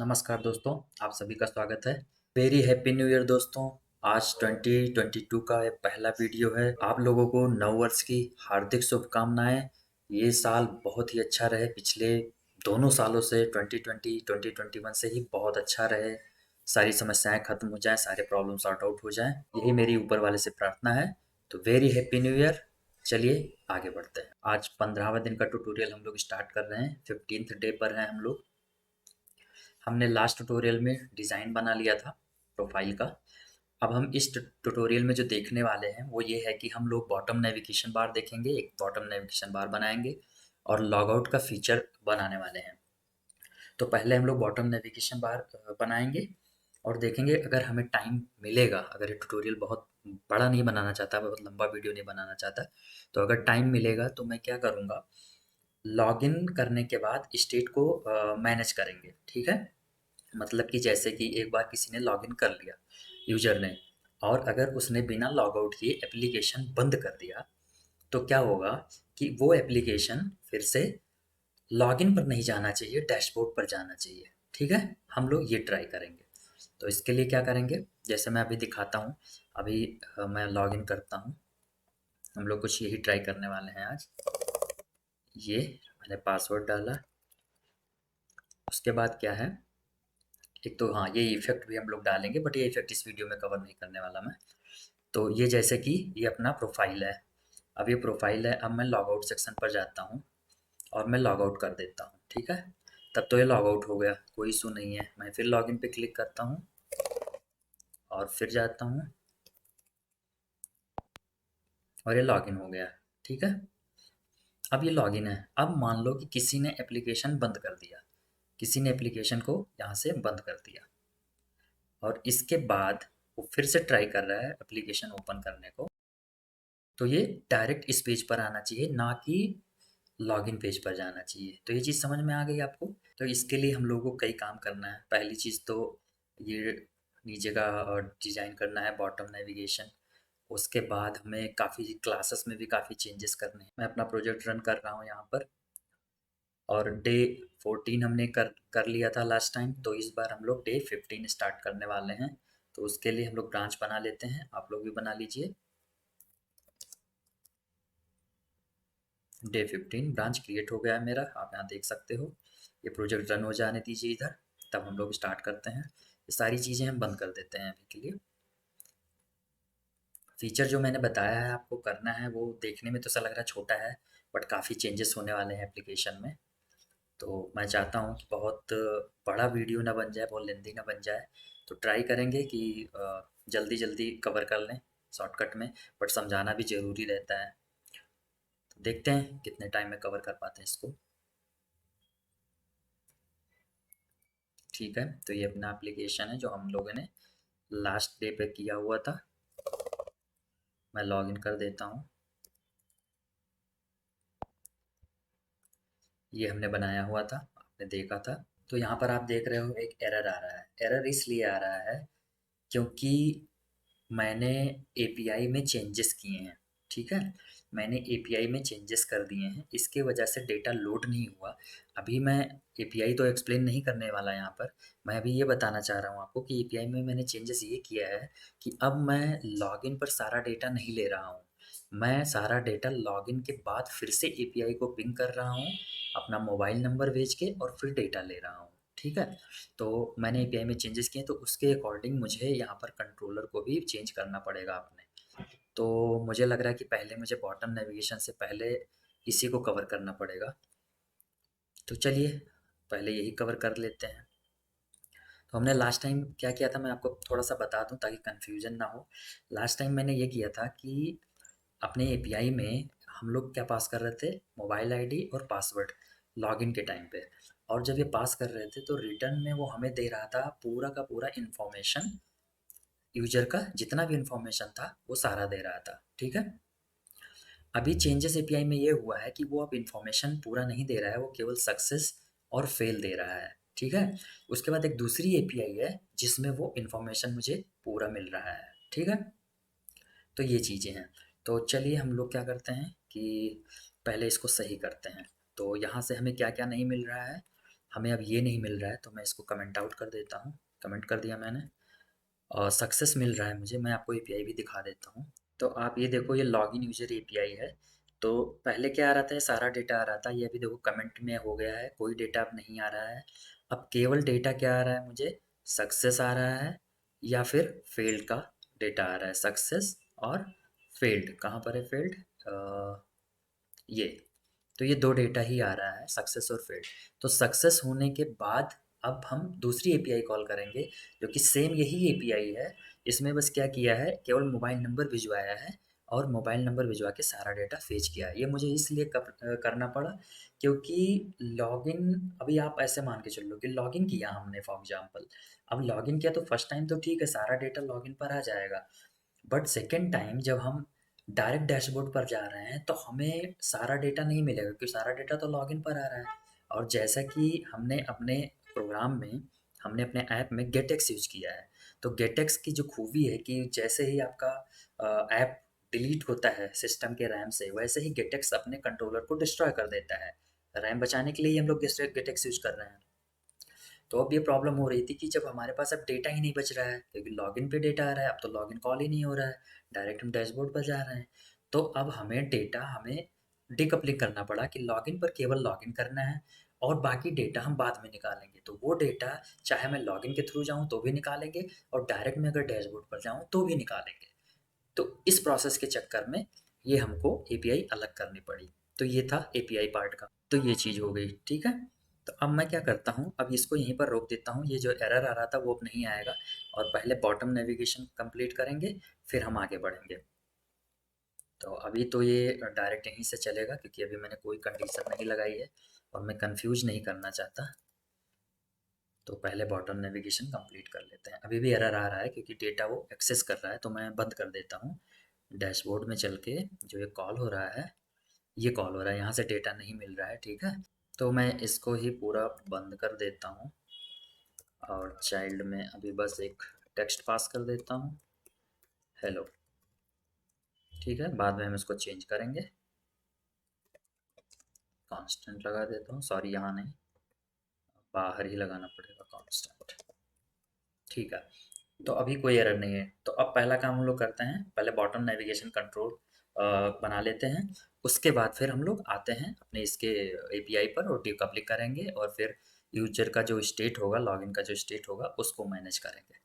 नमस्कार दोस्तों, आप सभी का स्वागत है। वेरी हैप्पी न्यू ईयर दोस्तों। आज 2022 का ये पहला वीडियो है। आप लोगों को नववर्ष की हार्दिक शुभकामनाएं। ये साल बहुत ही अच्छा रहे। पिछले दोनों सालों से 2020 2021 से ही बहुत अच्छा रहे। सारी समस्याएं खत्म हो जाएं, सारे प्रॉब्लम सॉर्ट आउट हो जाएं, यही मेरी ऊपर वाले से प्रार्थना है। तो वेरी हैप्पी न्यू ईयर। चलिए आगे बढ़ते हैं। आज 15वां दिन का ट्यूटोरियल हम लोग स्टार्ट कर रहे हैं। 15th डे पर हैं हम लोग। हमने लास्ट ट्यूटोरियल में डिज़ाइन बना लिया था प्रोफाइल का। अब हम इस ट्यूटोरियल में जो देखने वाले हैं वो ये है कि हम लोग बॉटम नेविगेशन बार देखेंगे, एक बॉटम नेविगेशन बार बनाएंगे और लॉगआउट का फीचर बनाने वाले हैं। तो पहले हम लोग बॉटम नेविगेशन बार बनाएंगे और देखेंगे अगर हमें टाइम मिलेगा। अगर ये ट्यूटोरियल बहुत बड़ा नहीं बनाना चाहता, बहुत लंबा वीडियो नहीं बनाना चाहता, तो अगर टाइम मिलेगा तो मैं क्या करूँगा, लॉगिन करने के बाद स्टेट को मैनेज करेंगे। ठीक है, मतलब कि जैसे कि एक बार किसी ने लॉगिन कर लिया, यूज़र ने, और अगर उसने बिना लॉग आउट किए एप्लीकेशन बंद कर दिया, तो क्या होगा कि वो एप्लीकेशन फिर से लॉगिन पर नहीं जाना चाहिए, डैशबोर्ड पर जाना चाहिए। ठीक है, हम लोग ये ट्राई करेंगे। तो इसके लिए क्या करेंगे, जैसे मैं अभी दिखाता हूँ। अभी मैं लॉगिन करता हूँ। हम लोग कुछ यही ट्राई करने वाले हैं आज। ये मैंने पासवर्ड डाला। उसके बाद क्या है, एक तो हाँ, ये इफ़ेक्ट भी हम लोग डालेंगे, बट ये इफ़ेक्ट इस वीडियो में कवर नहीं करने वाला मैं। तो ये जैसे कि ये अपना प्रोफाइल है। अब ये प्रोफाइल है। अब मैं लॉग आउट सेक्शन पर जाता हूँ और मैं लॉग आउट कर देता हूँ। ठीक है, तब तो ये लॉग आउट हो गया, कोई इशू नहीं है। मैं फिर लॉगिन पे क्लिक करता हूँ और फिर जाता हूँ और ये लॉगिन हो गया। ठीक है, अब ये लॉगिन है। अब मान लो कि किसी ने एप्लीकेशन बंद कर दिया, किसी ने एप्लीकेशन को यहाँ से बंद कर दिया और इसके बाद वो फिर से ट्राई कर रहा है एप्लीकेशन ओपन करने को। तो ये डायरेक्ट इस पेज पर आना चाहिए, ना कि लॉगिन पेज पर जाना चाहिए। तो ये चीज़ समझ में आ गई आपको। तो इसके लिए हम लोगों को कई काम करना है। पहली चीज़ तो ये नीचे का डिज़ाइन करना है, बॉटम नेविगेशन। उसके बाद हमें काफ़ी क्लासेस में भी काफ़ी चेंजेस करने हैं। मैं अपना प्रोजेक्ट रन कर रहा हूँ यहाँ पर, और डे 14 हमने कर कर लिया था लास्ट टाइम। तो इस बार हम लोग डे 15 स्टार्ट करने वाले हैं। तो उसके लिए हम लोग ब्रांच बना लेते हैं। आप लोग भी बना लीजिए। डे 15 ब्रांच क्रिएट हो गया है मेरा, आप यहाँ देख सकते हो। ये प्रोजेक्ट रन हो जाने दीजिए इधर, तब हम लोग स्टार्ट करते हैं। ये सारी चीज़ें हम बंद कर देते हैं अभी के लिए। फीचर जो मैंने बताया है आपको करना है, वो देखने में तो ऐसा लग रहा है छोटा है, बट काफ़ी चेंजेस होने वाले हैं एप्लीकेशन में। तो मैं चाहता हूँ कि बहुत बड़ा वीडियो ना बन जाए, बहुत लेंदी ना बन जाए। तो ट्राई करेंगे कि जल्दी जल्दी कवर कर लें शॉर्टकट में, बट समझाना भी ज़रूरी रहता है। तो देखते हैं कितने टाइम में कवर कर पाते हैं इसको। ठीक है, तो ये अपना एप्लीकेशन है जो हम लोगों ने लास्ट डे पे किया हुआ था। मैं लॉगिन कर देता हूँ। ये हमने बनाया हुआ था, आपने देखा था। तो यहाँ पर आप देख रहे हो एक एरर आ रहा है। एरर इसलिए आ रहा है क्योंकि मैंने एपीआई में चेंजेस किए हैं। ठीक है, मैंने एपीआई में चेंजेस कर दिए हैं, इसके वजह से डेटा लोड नहीं हुआ। अभी मैं एपीआई तो एक्सप्लेन नहीं करने वाला यहाँ पर। मैं अभी ये बताना चाह रहा हूँ आपको कि एपीआई में मैंने चेंजेस ये किया है कि अब मैं लॉगिन पर सारा डेटा नहीं ले रहा हूँ। मैं सारा डेटा लॉगिन के बाद फिर से एपीआई को पिंग कर रहा हूँ, अपना मोबाइल नंबर भेज के, और फिर डेटा ले रहा हूँ। ठीक है, तो मैंने एपीआई में चेंजेस किए, तो उसके अकॉर्डिंग मुझे यहाँ पर कंट्रोलर को भी चेंज करना पड़ेगा अपने। तो मुझे लग रहा है कि पहले मुझे बॉटम नेविगेशन से पहले इसी को कवर करना पड़ेगा। तो चलिए पहले यही कवर कर लेते हैं। तो हमने लास्ट टाइम क्या किया था, मैं आपको थोड़ा सा बता दूं ताकि कन्फ्यूजन ना हो। लास्ट टाइम मैंने ये किया था कि अपने एपीआई में हम लोग क्या पास कर रहे थे, मोबाइल आईडी और पासवर्ड लॉगिन के टाइम पे। और जब ये पास कर रहे थे तो रिटर्न में वो हमें दे रहा था पूरा का पूरा इन्फॉर्मेशन। यूजर का जितना भी इन्फॉर्मेशन था वो सारा दे रहा था। ठीक है, अभी चेंजेस एपीआई में ये हुआ है कि वो अब इन्फॉर्मेशन पूरा नहीं दे रहा है, वो केवल सक्सेस और फेल दे रहा है। ठीक है, उसके बाद एक दूसरी एपीआई है जिसमें वो इन्फॉर्मेशन मुझे पूरा मिल रहा है। ठीक है, तो ये चीज़ें हैं। तो चलिए हम लोग क्या करते हैं कि पहले इसको सही करते हैं। तो यहाँ से हमें क्या क्या नहीं मिल रहा है, हमें अब ये नहीं मिल रहा है, तो मैं इसको कमेंट आउट कर देता हूँ। कमेंट कर दिया मैंने और सक्सेस मिल रहा है मुझे। मैं आपको एपीआई भी दिखा देता हूँ। तो आप ये देखो, ये लॉगिन यूजर एपीआई है। तो पहले क्या आ रहा था, ये सारा डेटा आ रहा था, ये अभी देखो कमेंट में हो गया है, कोई डेटा अब नहीं आ रहा है। अब केवल डेटा क्या आ रहा है मुझे, सक्सेस आ रहा है या फिर फेल्ड का डेटा आ रहा है। सक्सेस और फेल्ड, कहाँ पर है फेल्ड, ये। तो ये 2 डेटा ही आ रहा है, सक्सेस और फेल्ड। तो सक्सेस होने के बाद अब हम दूसरी एपीआई कॉल करेंगे, जो कि सेम यही एपीआई है। इसमें बस क्या किया है, केवल मोबाइल नंबर भिजवाया है और मोबाइल नंबर भिजवा के सारा डेटा फेच किया है। ये मुझे इसलिए करना पड़ा क्योंकि लॉगिन, अभी आप ऐसे मान के चलो कि लॉगिन किया हमने फॉर एग्जांपल। अब लॉगिन किया तो फर्स्ट टाइम तो ठीक है, सारा डेटा लॉगिन पर आ जाएगा। बट सेकेंड टाइम जब हम डायरेक्ट डैशबोर्ड पर जा रहे हैं तो हमें सारा डेटा नहीं मिलेगा, क्योंकि सारा डेटा तो लॉगिन पर आ रहा है। और जैसा कि हमने अपने प्रोग्राम में, हमने अपने ऐप में गेटएक्स यूज किया है। तो गेटएक्स की जो खूबी है कि जैसे ही आपका ऐप डिलीट होता है सिस्टम के रैम से, वैसे ही गेटएक्स अपने कंट्रोलर को डिस्ट्रॉय कर देता है। रैम बचाने के लिए ही हम लोग गेटएक्स यूज कर रहे हैं। तो अब ये प्रॉब्लम हो रही थी कि जब हमारे पास अब डेटा ही नहीं बच रहा है, क्योंकि लॉगिन पे डेटा आ रहा है, अब तो लॉगिन कॉल ही नहीं हो रहा है, डायरेक्ट हम डैशबोर्ड पर जा रहे हैं। तो अब हमें डिकपलिंग करना पड़ा कि लॉगिन पर केवल लॉगिन करना है और बाकी डेटा हम बाद में निकालेंगे। तो वो डेटा चाहे मैं लॉगिन के थ्रू जाऊँ तो भी निकालेंगे और डायरेक्ट मैं अगर डैशबोर्ड पर जाऊँ तो भी निकालेंगे। तो इस प्रोसेस के चक्कर में ये हमको एपीआई अलग करनी पड़ी। तो ये था एपीआई पार्ट का। तो ये चीज़ हो गई, ठीक है। तो अब मैं क्या करता हूँ, अब इसको यहीं पर रोक देता हूँ। ये जो एरर आ रहा था वो अब नहीं आएगा और पहले बॉटम नेविगेशन कंप्लीट करेंगे, फिर हम आगे बढ़ेंगे। तो अभी तो ये डायरेक्ट यहीं से चलेगा, क्योंकि अभी मैंने कोई कंडीशन नहीं लगाई है और मैं कंफ्यूज नहीं करना चाहता। तो पहले बॉटम नेविगेशन कंप्लीट कर लेते हैं। अभी भी एरर आ रहा है क्योंकि डेटा वो एक्सेस कर रहा है, तो मैं बंद कर देता हूँ। डैशबोर्ड में चल के जो ये कॉल हो रहा है, ये कॉल हो रहा है, यहाँ से डेटा नहीं मिल रहा है, ठीक है। तो मैं इसको ही पूरा बंद कर देता हूँ और चाइल्ड में अभी बस एक टेक्स्ट पास कर देता हूँ, हेलो, ठीक है। बाद में हम इसको चेंज करेंगे, कांस्टेंट लगा देता हूँ, सॉरी यहाँ नहीं, बाहर ही लगाना पड़ेगा कांस्टेंट, ठीक है। तो अभी कोई एरर नहीं है। तो अब पहला काम हम लोग करते हैं, पहले बॉटम नेविगेशन कंट्रोल बना लेते हैं। उसके बाद फिर हम लोग आते हैं अपने इसके एपीआई पर और डिकपलिंग करेंगे और फिर यूजर का जो स्टेट होगा, लॉगिन का जो स्टेट होगा, उसको मैनेज करेंगे।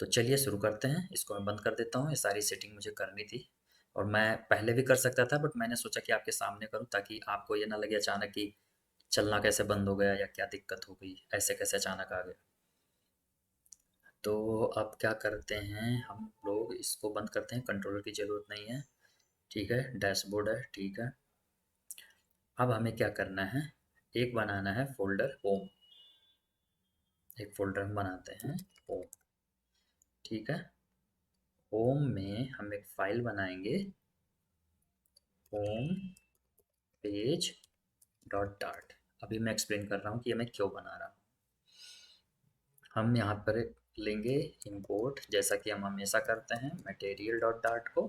तो चलिए शुरू करते हैं। इसको मैं बंद कर देता हूँ, ये सारी सेटिंग मुझे करनी थी और मैं पहले भी कर सकता था, बट मैंने सोचा कि आपके सामने करूँ ताकि आपको ये ना लगे अचानक कि चलना कैसे बंद हो गया या क्या दिक्कत हो गई, ऐसे कैसे अचानक आ गया। तो अब क्या करते हैं, हम लोग इसको बंद करते हैं, कंट्रोलर की ज़रूरत नहीं है, ठीक है। डैशबोर्ड है, ठीक है। अब हमें क्या करना है, एक बनाना है फ़ोल्डर होम, एक फ़ोल्डर हम बनाते हैं होम, ठीक है। होम में हम एक फ़ाइल बनाएंगे, होम पेज डॉट डार्ट। अभी मैं एक्सप्लेन कर रहा हूँ कि ये मैं क्यों बना रहा हूँ। हम यहाँ पर लेंगे इंपोर्ट, जैसा कि हम हमेशा करते हैं, मटेरियल डॉट डार्ट को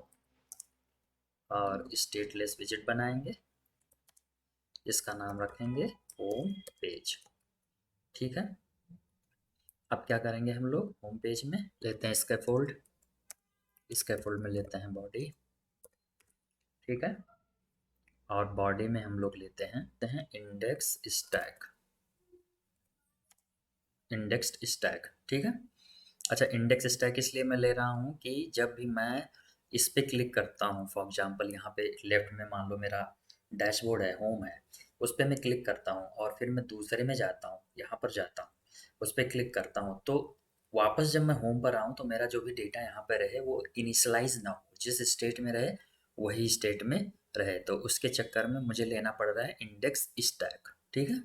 और स्टेटलेस विजिट बनाएंगे, इसका नाम रखेंगे होम पेज, ठीक है। अब क्या करेंगे, हम लोग होम पेज में लेते हैं स्कैफोल्ड, स्कैफोल्ड में लेते हैं बॉडी, ठीक है। और बॉडी में हम लोग लेते हैं इंडेक्स स्टैक, इंडेक्स्ड स्टैक, ठीक है। अच्छा, इंडेक्स स्टैक इसलिए मैं ले रहा हूँ कि जब भी मैं इस पे क्लिक करता हूँ, फॉर एग्जांपल यहाँ पे लेफ्ट में मान लो मेरा डैशबोर्ड है, होम है, उस पे मैं क्लिक करता हूँ और फिर मैं दूसरे में जाता हूँ, यहाँ पर जाता हूँ, उस पे क्लिक करता हूँ, तो वापस जब मैं होम पर आऊँ तो मेरा जो भी डेटा यहाँ पे रहे वो इनिशियलाइज ना हो, जिस स्टेट में रहे वही स्टेट में रहे। तो उसके चक्कर में मुझे लेना पड़ रहा है इंडेक्स स्टैक, ठीक है।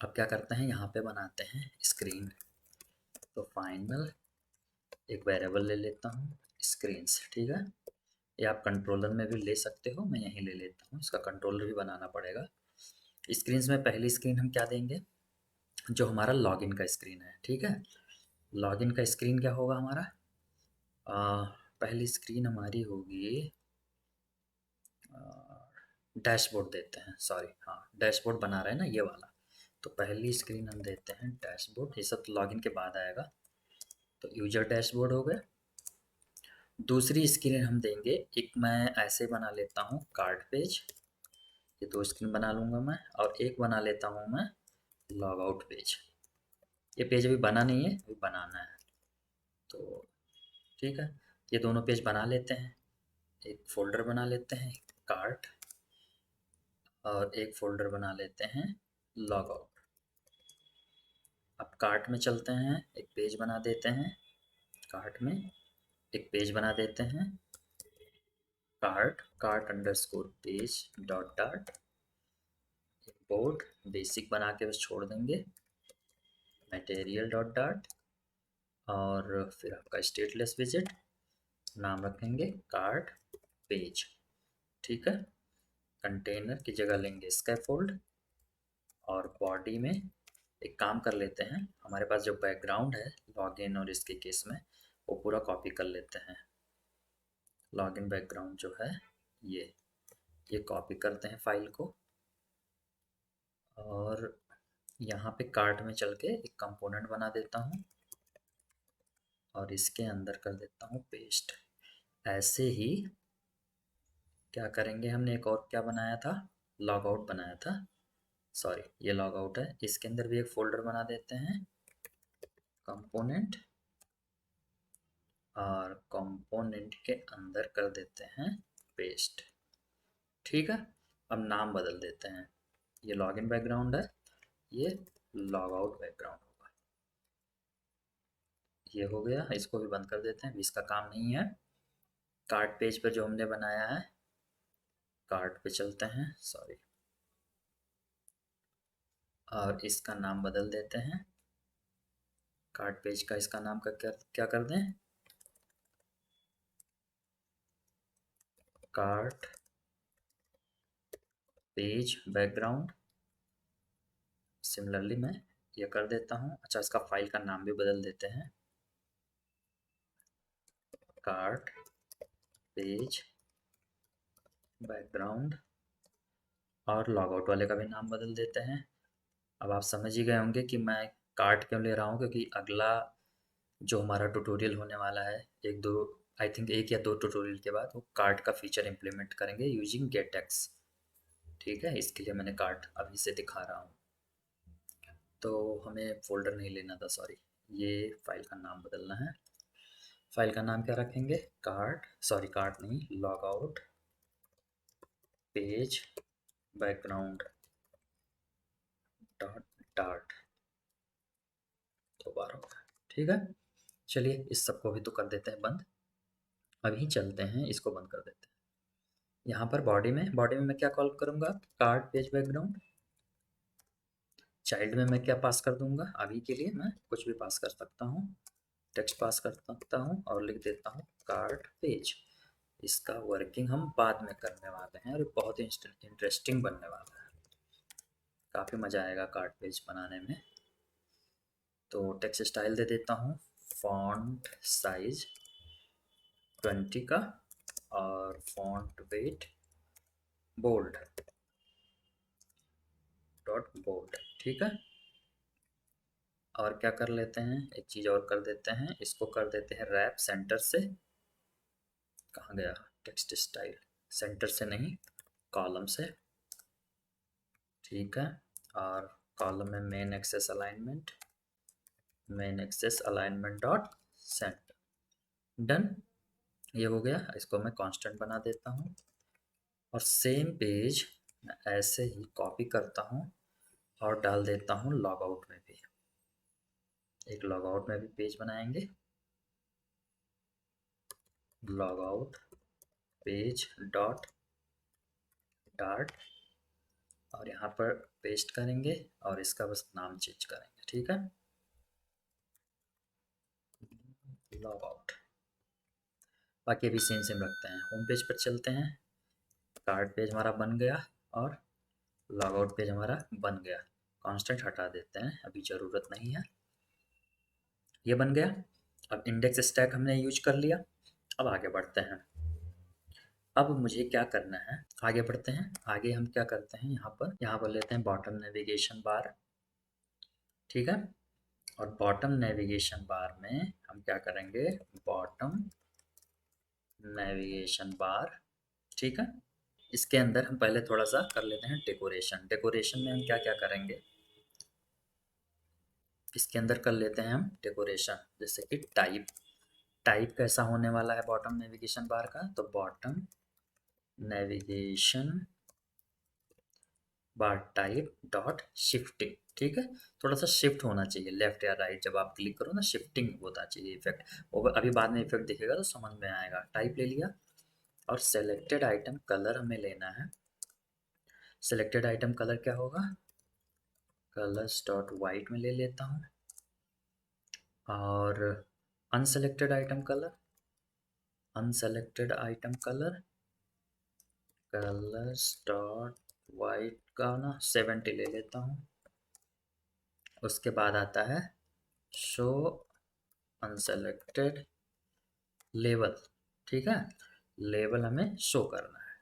अब क्या करते हैं, यहाँ पे बनाते हैं स्क्रीन। तो फाइनल एक वेरिएबल ले लेता हूँ स्क्रीन्स, ठीक है। ये आप कंट्रोलर में भी ले सकते हो, मैं यहीं ले लेता हूँ, इसका कंट्रोलर भी बनाना पड़ेगा। स्क्रीन्स में पहली स्क्रीन हम क्या देंगे, जो हमारा लॉगिन का स्क्रीन है, ठीक है। लॉगिन का स्क्रीन क्या होगा हमारा, पहली स्क्रीन हमारी होगी, डैशबोर्ड देते हैं, सॉरी, हाँ डैशबोर्ड बना रहे हैं ना ये वाला। तो पहली स्क्रीन हम देते हैं डैशबोर्ड, ये सब लॉगिन के बाद आएगा। तो यूजर डैशबोर्ड हो गया। दूसरी स्क्रीन हम देंगे, एक मैं ऐसे बना लेता हूँ कार्ड पेज, ये 2 स्क्रीन बना लूँगा मैं, और एक बना लेता हूँ मैं लॉग आउट पेज। ये पेज अभी बना नहीं है, अभी बनाना है। तो ठीक है, ये दोनों पेज बना लेते हैं। एक फ़ोल्डर बना लेते हैं कार्ड, और एक फ़ोल्डर बना लेते हैं लॉग आउट। अब कार्ट में चलते हैं, एक पेज बना देते हैं कार्ट में, एक पेज बना देते हैं cart underscore page dot dot import basic बना के बस छोड़ देंगे, मटेरियल डॉट डॉट, और फिर आपका स्टेटलेस विजिट, नाम रखेंगे कार्ट पेज। ठीक है, कंटेनर की जगह लेंगे स्कैफोल्ड, और बॉडी में एक काम कर लेते हैं, हमारे पास जो बैकग्राउंड है लॉगिन और इसके केस में, वो पूरा कॉपी कर लेते हैं। लॉगिन बैकग्राउंड जो है ये कॉपी करते हैं फाइल को, और यहाँ पे कार्ट में चल के एक कंपोनेंट बना देता हूँ, और इसके अंदर कर देता हूँ पेस्ट। ऐसे ही क्या करेंगे, हमने एक और क्या बनाया था, लॉग आउट बनाया था, सॉरी ये लॉग आउट है। इसके अंदर भी एक फोल्डर बना देते हैं कंपोनेंट, और कंपोनेंट के अंदर कर देते हैं पेस्ट। ठीक है, अब नाम बदल देते हैं, ये लॉगिन बैकग्राउंड है, ये लॉग आउट बैकग्राउंड होगा। ये हो गया, इसको भी बंद कर देते हैं, अभी इसका काम नहीं है। कार्ड पेज पर जो हमने बनाया है, कार्ड पे चलते हैं, सॉरी, और इसका नाम बदल देते हैं। कार्ड पेज का इसका नाम का क्या क्या कर दें, कार्ड पेज बैकग्राउंड। सिमिलरली मैं ये कर देता हूँ। अच्छा, इसका फाइल का नाम भी बदल देते हैं, कार्ड पेज बैकग्राउंड, और लॉगआउट वाले का भी नाम बदल देते हैं। अब आप समझ ही गए होंगे कि मैं कार्ड क्यों ले रहा हूँ, क्योंकि अगला जो हमारा ट्यूटोरियल होने वाला है, एक दो, आई थिंक 1 या 2 ट्यूटोरियल के बाद, वो कार्ड का फीचर इम्प्लीमेंट करेंगे यूजिंग गेटएक्स। ठीक है, इसके लिए मैंने कार्ड अभी से दिखा रहा हूँ। तो हमें फ़ोल्डर नहीं लेना था, सॉरी, ये फाइल का नाम बदलना है। फाइल का नाम क्या रखेंगे, कार्ड नहीं, log out page background dot dot, दोबारा होगा। ठीक है, चलिए इस सबको भी तो कर देते हैं बंद। अभी चलते हैं, इसको बंद कर देते हैं। यहाँ पर बॉडी में मैं क्या कॉल करूँगा, कार्ड पेज बैकग्राउंड। चाइल्ड में मैं क्या पास कर दूंगा, अभी के लिए मैं कुछ भी पास कर सकता हूँ, टेक्स्ट पास कर सकता हूँ, और लिख देता हूँ कार्ड पेज। इसका वर्किंग हम बाद में करने वाले हैं, और बहुत इंटरेस्टिंग बनने वाला है, काफ़ी मज़ा आएगा कार्ड पेज बनाने में। तो टेक्स्ट स्टाइल दे देता हूँ फॉन्ट साइज 20 का, और font weight bold dot bold. ठीक है, और क्या कर लेते हैं, एक चीज़ और कर देते हैं, इसको कर देते हैं रैप सेंटर से। कहाँ गया टेक्स्ट स्टाइल, सेंटर से नहीं, कॉलम से। ठीक है, और कॉलम में main axis alignment dot center, done. ये हो गया, इसको मैं कांस्टेंट बना देता हूँ, और सेम पेज मैं ऐसे ही कॉपी करता हूँ और डाल देता हूँ लॉग आउट में भी। एक लॉग आउट में भी पेज बनाएंगे, log out page dot dot, और यहाँ पर पेस्ट करेंगे, और इसका बस नाम चेंज करेंगे। ठीक है, लॉग आउट, बाकी अभी सेम रखते हैं। होम पेज पर चलते हैं, कार्ड पेज हमारा बन गया, और लॉग आउट पेज हमारा बन गया। कांस्टेंट हटा देते हैं, अभी ज़रूरत नहीं है। ये बन गया। अब इंडेक्स स्टैक हमने यूज कर लिया। अब आगे बढ़ते हैं। अब मुझे क्या करना है, आगे बढ़ते हैं। आगे हम क्या करते हैं, यहाँ पर लेते हैं बॉटम नेविगेशन बार, ठीक है। और बॉटम नेविगेशन बार में हम क्या करेंगे, बॉटम नेविगेशन बार, ठीक है। इसके अंदर हम पहले थोड़ा सा कर लेते हैं डेकोरेशन। डेकोरेशन में हम क्या क्या करेंगे, इसके अंदर कर लेते हैं हम डेकोरेशन, जैसे कि टाइप। टाइप कैसा होने वाला है बॉटम नेविगेशन बार का, तो bottom navigation bar type dot shifting, ठीक है। थोड़ा सा शिफ्ट होना चाहिए लेफ्ट या राइट, जब आप क्लिक करो ना शिफ्टिंग होता चाहिए इफेक्ट। वो अभी बाद में इफेक्ट दिखेगा तो समझ में आएगा। टाइप ले लिया। और सेलेक्टेड आइटम कलर हमें लेना है। सेलेक्टेड आइटम कलर क्या होगा, कलर्स डॉट वाइट में ले लेता हूँ। और unselected item colour, unselected item colour, colours dot white का ना 70 ले लेता हूँ। उसके बाद आता है शो अनसेलेक्टेड लेबल, ठीक है। लेबल हमें शो करना है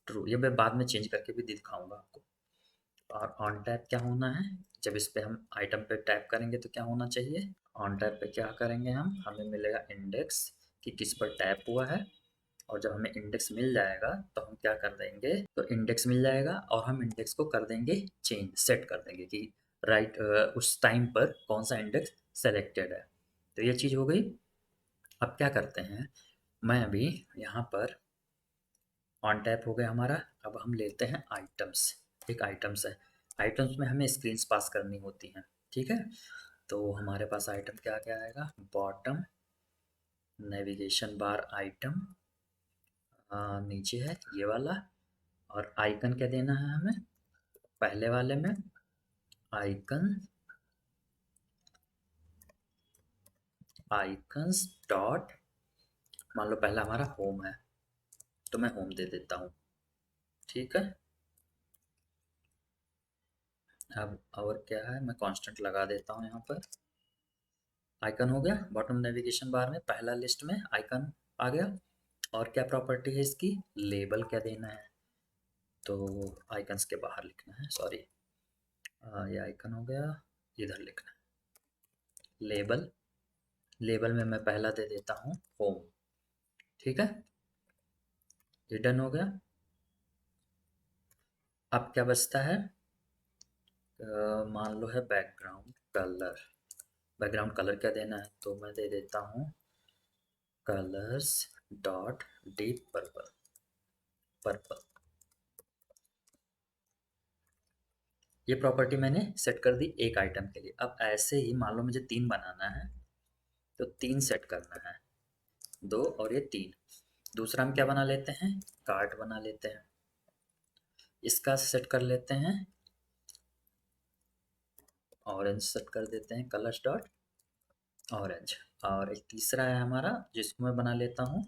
ट्रू, ये मैं बाद में चेंज करके भी दिखाऊंगा आपको। और ऑन टैप क्या होना है, जब इस पे हम आइटम पे टैप करेंगे तो क्या होना चाहिए, ऑन टैप पे क्या करेंगे हम, हमें मिलेगा इंडेक्स कि किस पर टैप हुआ है। और जब हमें इंडेक्स मिल जाएगा तो हम क्या कर देंगे, तो इंडेक्स मिल जाएगा और हम इंडेक्स को कर देंगे चेंज, सेट कर देंगे कि राइट उस टाइम पर कौन सा इंडेक्स सेलेक्टेड है। तो ये चीज़ हो गई। अब क्या करते हैं, मैं अभी यहाँ पर ऑन टैप हो गया हमारा। अब हम लेते हैं आइटम्स। एक आइटम्स है, आइटम्स में हमें स्क्रीन्स पास करनी होती हैं, ठीक है। तो हमारे पास आइटम क्या क्या आएगा, बॉटम नेविगेशन बार आइटम, नीचे है ये वाला। और आइकन क्या देना है हमें, पहले वाले में आइकन, आइकन्स डॉट, मान लो पहला हमारा होम है तो मैं होम दे देता हूँ, ठीक है। अब और क्या है, मैं कांस्टेंट लगा देता हूँ यहाँ पर। आइकन हो गया, बॉटम नेविगेशन बार में पहला लिस्ट में आइकन आ गया। और क्या प्रॉपर्टी है इसकी, लेबल क्या देना है, तो आइकन्स के बाहर लिखना है, सॉरी ये आइकन हो गया, इधर लिखना है लेबल। लेबल में मैं पहला दे देता हूँ होम, ठीक है। ये डन हो गया। अब क्या बचता है, मान लो है बैकग्राउंड कलर। बैकग्राउंड कलर क्या देना है, तो मैं दे देता हूँ colours dot deep purple, purple. ये प्रॉपर्टी मैंने सेट कर दी एक आइटम के लिए। अब ऐसे ही मान लो मुझे 3 बनाना है तो 3 सेट करना है, 2 और ये 3। दूसरा हम क्या बना लेते हैं, कार्ट बना लेते हैं। इसका सेट कर लेते हैं ऑरेंज, सेट कर देते हैं कलर्स डॉट ऑरेंज। और एक तीसरा है हमारा जिसको मैं बना लेता हूँ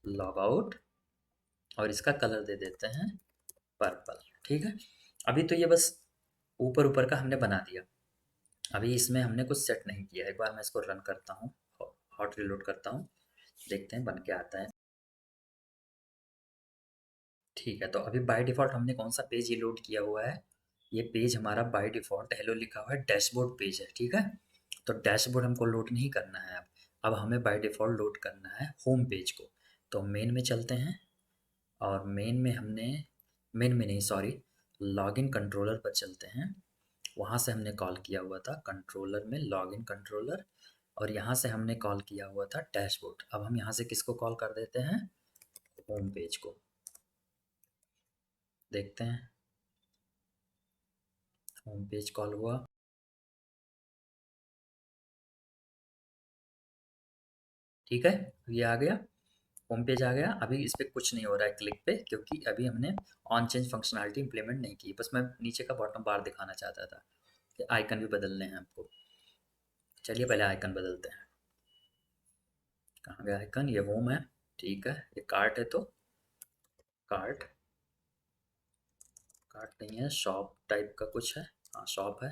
लॉग आउट, और इसका कलर दे देते हैं पर्पल, ठीक है। अभी तो ये बस ऊपर ऊपर का हमने बना दिया, अभी इसमें हमने कुछ सेट नहीं किया। एक बार मैं इसको रन करता हूँ, हॉट रिलोड करता हूँ, देखते हैं बन के आता है। ठीक है, तो अभी बाय डिफ़ॉल्ट हमने कौन सा पेज ये लोड किया हुआ है, ये पेज हमारा बाय डिफ़ॉल्ट हेलो लिखा हुआ है डैशबोर्ड पेज है, ठीक है। तो डैशबोर्ड हमको लोड नहीं करना है अब हमें बाय डिफ़ॉल्ट लोड करना है होम पेज को। तो मेन में चलते हैं, और मेन में नहीं सॉरी, लॉगिन कंट्रोलर पर चलते हैं। वहाँ से हमने कॉल किया हुआ था कंट्रोलर में लॉगिन कंट्रोलर, और यहाँ से हमने कॉल किया हुआ था डैशबोर्ड। अब हम यहाँ से किसको कॉल कर देते हैं, होम पेज को। देखते हैं, होम पेज कॉल हुआ। ठीक है, ये आ गया, होम पेज आ गया। अभी इस पे कुछ नहीं हो रहा है क्लिक पे, क्योंकि अभी हमने ऑन चेंज फंक्शनलिटी इंप्लीमेंट नहीं की। बस मैं नीचे का बॉटम बार दिखाना चाहता था कि आइकन भी बदलने हैं हमको। चलिए पहले आइकन बदलते हैं। कहाँ गया आइकन, ये होम है, ठीक है। ये कार्ट है तो कार्ट, कार्ट नहीं है, शॉप टाइप का कुछ है, हाँ शॉप है।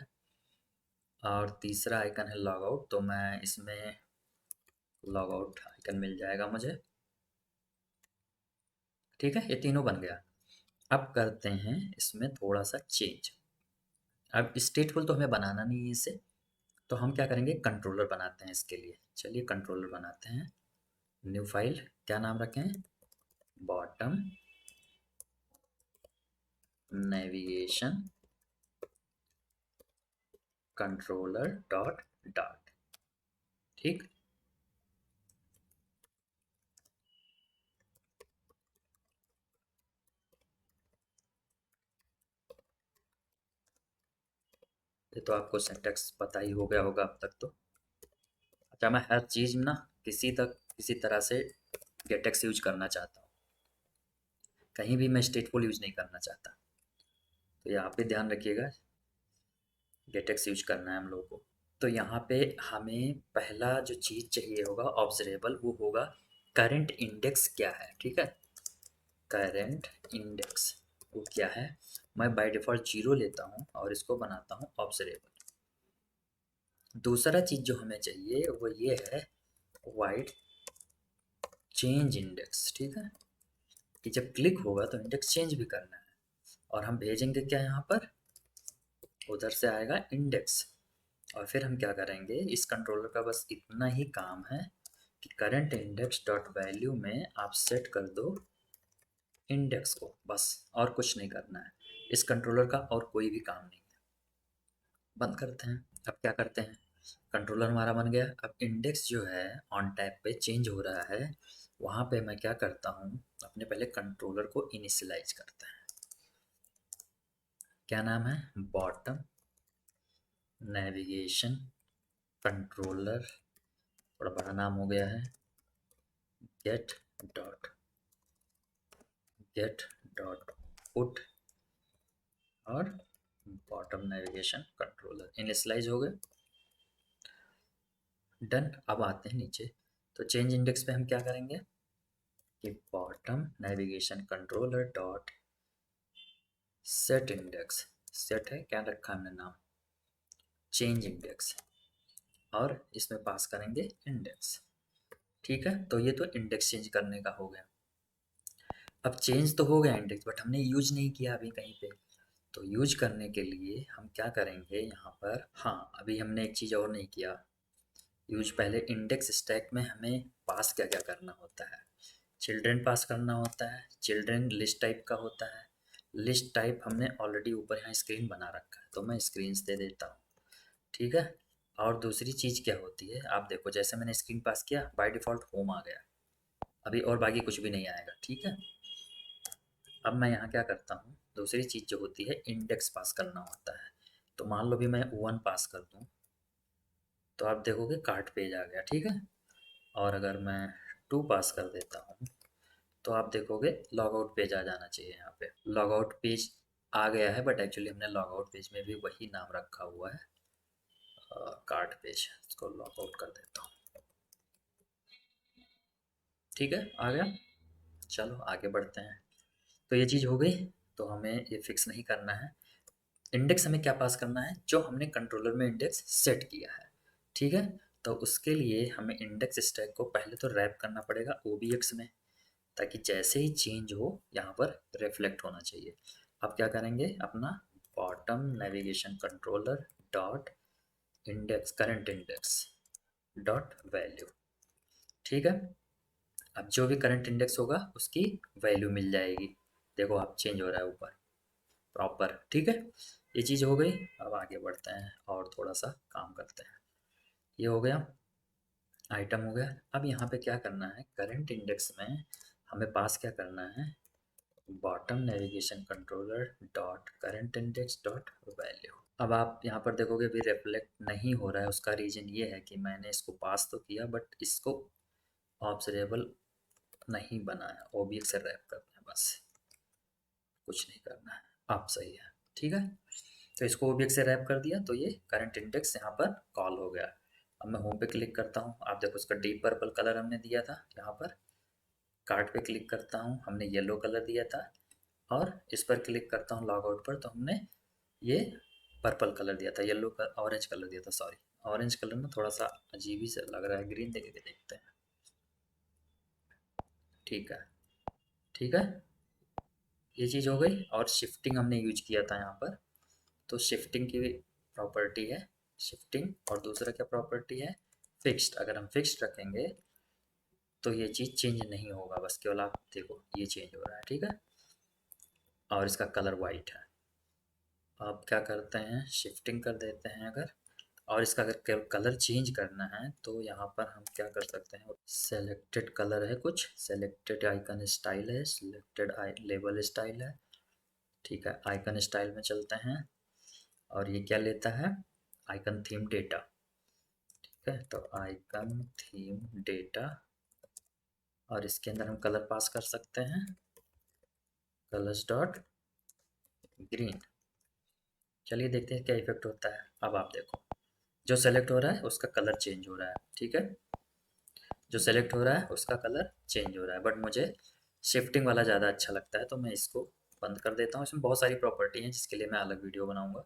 और तीसरा आइकन है लॉग आउट, तो मैं इसमें लॉग आउट आइकन मिल जाएगा मुझे, ठीक है। ये तीनों बन गया। अब करते हैं इसमें थोड़ा सा चेंज। अब स्टेटफुल तो हमें बनाना नहीं है इसे, तो हम क्या करेंगे, कंट्रोलर बनाते हैं इसके लिए। चलिए कंट्रोलर बनाते हैं। न्यू फाइल, क्या नाम रखें, bottom navigation controller dot dot. ठीक, ये तो आपको सिंटैक्स पता ही हो गया होगा अब तक तो। अच्छा, मैं हर चीज़ ना किसी तरह से गेटेक्स यूज करना चाहता हूँ, कहीं भी मैं स्टेटफुल यूज नहीं करना चाहता। तो यहाँ पे ध्यान रखिएगा, गेटेक्स यूज करना है हम लोगों को। तो यहाँ पे हमें पहला जो चीज़ चाहिए होगा ऑब्जर्वेबल, वो होगा करंट इंडेक्स क्या है। ठीक है, करंट इंडेक्स वो क्या है, मैं बाय डिफ़ॉल्ट 0 लेता हूँ और इसको बनाता हूँ ऑब्जर्वेबल। दूसरा चीज़ जो हमें चाहिए वो ये है वाइड चेंज इंडेक्स। ठीक है, कि जब क्लिक होगा तो इंडेक्स चेंज भी करना है, और हम भेजेंगे क्या यहाँ पर, उधर से आएगा इंडेक्स। और फिर हम क्या करेंगे, इस कंट्रोलर का बस इतना ही काम है कि करंट इंडेक्स डॉट वैल्यू में आप सेट कर दो इंडेक्स को, बस और कुछ नहीं करना है। इस कंट्रोलर का और कोई भी काम नहीं है। बंद करते हैं। अब क्या करते हैं, कंट्रोलर हमारा बन गया। अब इंडेक्स जो है ऑन टैब पे चेंज हो रहा है, वहाँ पे मैं क्या करता हूँ, अपने पहले कंट्रोलर को इनिशियलाइज करते हैं। क्या नाम है, बॉटम नेविगेशन कंट्रोलर, थोड़ा बड़ा नाम हो गया है, get dot get dot put और बॉटम नेविगेशन कंट्रोलर इनिशियलाइज हो गए। डन। अब आते हैं नीचे, तो चेंज इंडेक्स पे हम क्या करेंगे कि bottom navigation controller dot set index, set है क्या रखा हमने नाम, चेंज इंडेक्स, और इसमें पास करेंगे इंडेक्स। ठीक है, तो ये तो इंडेक्स चेंज करने का हो गया। अब चेंज तो हो गया इंडेक्स, बट हमने यूज नहीं किया अभी कहीं पे। तो यूज करने के लिए हम क्या करेंगे यहाँ पर, हाँ अभी हमने एक चीज़ और नहीं किया यूज। पहले इंडेक्स स्टैक में हमें पास क्या क्या करना होता है, चिल्ड्रेन पास करना होता है, चिल्ड्रेन लिस्ट टाइप का होता है। लिस्ट टाइप हमने ऑलरेडी ऊपर यहाँ स्क्रीन बना रखा है, तो मैं स्क्रीन दे देता हूँ। ठीक है, और दूसरी चीज़ क्या होती है, आप देखो जैसे मैंने स्क्रीन पास किया बाय डिफ़ॉल्ट होम आ गया, अभी और बाकी कुछ भी नहीं आएगा। ठीक है, अब मैं यहाँ क्या करता हूँ, दूसरी चीज़ जो होती है इंडेक्स पास करना होता है। तो मान लो भी मैं 1 पास कर दूँ, तो आप देखोगे कार्ट पेज आ गया। ठीक है, और अगर मैं 2 पास कर देता हूँ, तो आप देखोगे लॉग आउट पेज आ जाना चाहिए। यहाँ पे लॉग आउट पेज आ गया है, बट एक्चुअली हमने लॉग आउट पेज में भी वही नाम रखा हुआ है, कार्ट पेज। इसको लॉग आउट कर देता हूँ। ठीक है, आ गया। चलो आगे बढ़ते हैं। तो ये चीज़ हो गई, तो हमें ये फिक्स नहीं करना है। इंडेक्स हमें क्या पास करना है, जो हमने कंट्रोलर में इंडेक्स सेट किया है। ठीक है, तो उसके लिए हमें इंडेक्स स्टैक को पहले तो रैप करना पड़ेगा OBX में, ताकि जैसे ही चेंज हो यहाँ पर रिफ्लेक्ट होना चाहिए। अब क्या करेंगे, अपना bottom navigation controller dot index current index dot value. ठीक है, अब जो भी करंट इंडेक्स होगा उसकी वैल्यू मिल जाएगी। देखो आप चेंज हो रहा है ऊपर प्रॉपर। ठीक है, ये चीज़ हो गई। अब आगे बढ़ते हैं और थोड़ा सा काम करते हैं। ये हो गया, आइटम हो गया। अब यहाँ पे क्या करना है, करंट इंडेक्स में हमें पास क्या करना है, bottom navigation controller dot current index dot value. अब आप यहाँ पर देखोगे भी रिफ्लेक्ट नहीं हो रहा है, उसका रीज़न ये है कि मैंने इसको पास तो किया बट इसको ऑब्जर्वेबल नहीं बनाया, OBX से रैप करना है बस, कुछ नहीं करना है। आप सही है। ठीक है, तो इसको OBX से रैप कर दिया, तो ये करंट इंडेक्स यहाँ पर कॉल हो गया। अब मैं होम पे क्लिक करता हूँ, आप देखो उसका डीप पर्पल कलर हमने दिया था यहाँ पर। कार्ड पे क्लिक करता हूँ, हमने येलो कलर दिया था, और इस पर क्लिक करता हूँ लॉग आउट पर, तो हमने ये पर्पल कलर दिया था, येलो का ऑरेंज कलर दिया था, सॉरी ऑरेंज कलर में थोड़ा सा अजीब ही से लग रहा है, ग्रीन देके देखते हैं। ठीक है, ठीक है, ये चीज़ हो गई। और शिफ्टिंग हमने यूज किया था यहाँ पर, तो शिफ्टिंग की भी प्रॉपर्टी है शिफ्टिंग, और दूसरा क्या प्रॉपर्टी है, फिक्स्ड। अगर हम फिक्स्ड रखेंगे तो ये चीज़ चेंज नहीं होगा, बस केवल आप देखो ये चेंज हो रहा है, ठीक है। और इसका कलर वाइट है। अब क्या करते हैं, शिफ्टिंग कर देते हैं अगर, और इसका अगर कलर चेंज करना है तो यहाँ पर हम क्या कर सकते हैं, सेलेक्टेड कलर है, कुछ सेलेक्टेड आइकन स्टाइल है, सिलेक्टेड लेबल स्टाइल है, ठीक है। आइकन स्टाइल में चलते हैं, और ये क्या लेता है, आइकन थीम डेटा, ठीक है। तो आइकन थीम डेटा, और इसके अंदर हम कलर पास कर सकते हैं, कलर्स डॉट ग्रीन। चलिए देखते हैं क्या इफेक्ट होता है। अब आप देखो, जो सेलेक्ट हो रहा है उसका कलर चेंज हो रहा है, ठीक है। जो सेलेक्ट हो रहा है उसका कलर चेंज हो रहा है, बट मुझे शिफ्टिंग वाला ज़्यादा अच्छा लगता है, तो मैं इसको बंद कर देता हूँ। इसमें बहुत सारी प्रॉपर्टी हैं जिसके लिए मैं अलग वीडियो बनाऊंगा,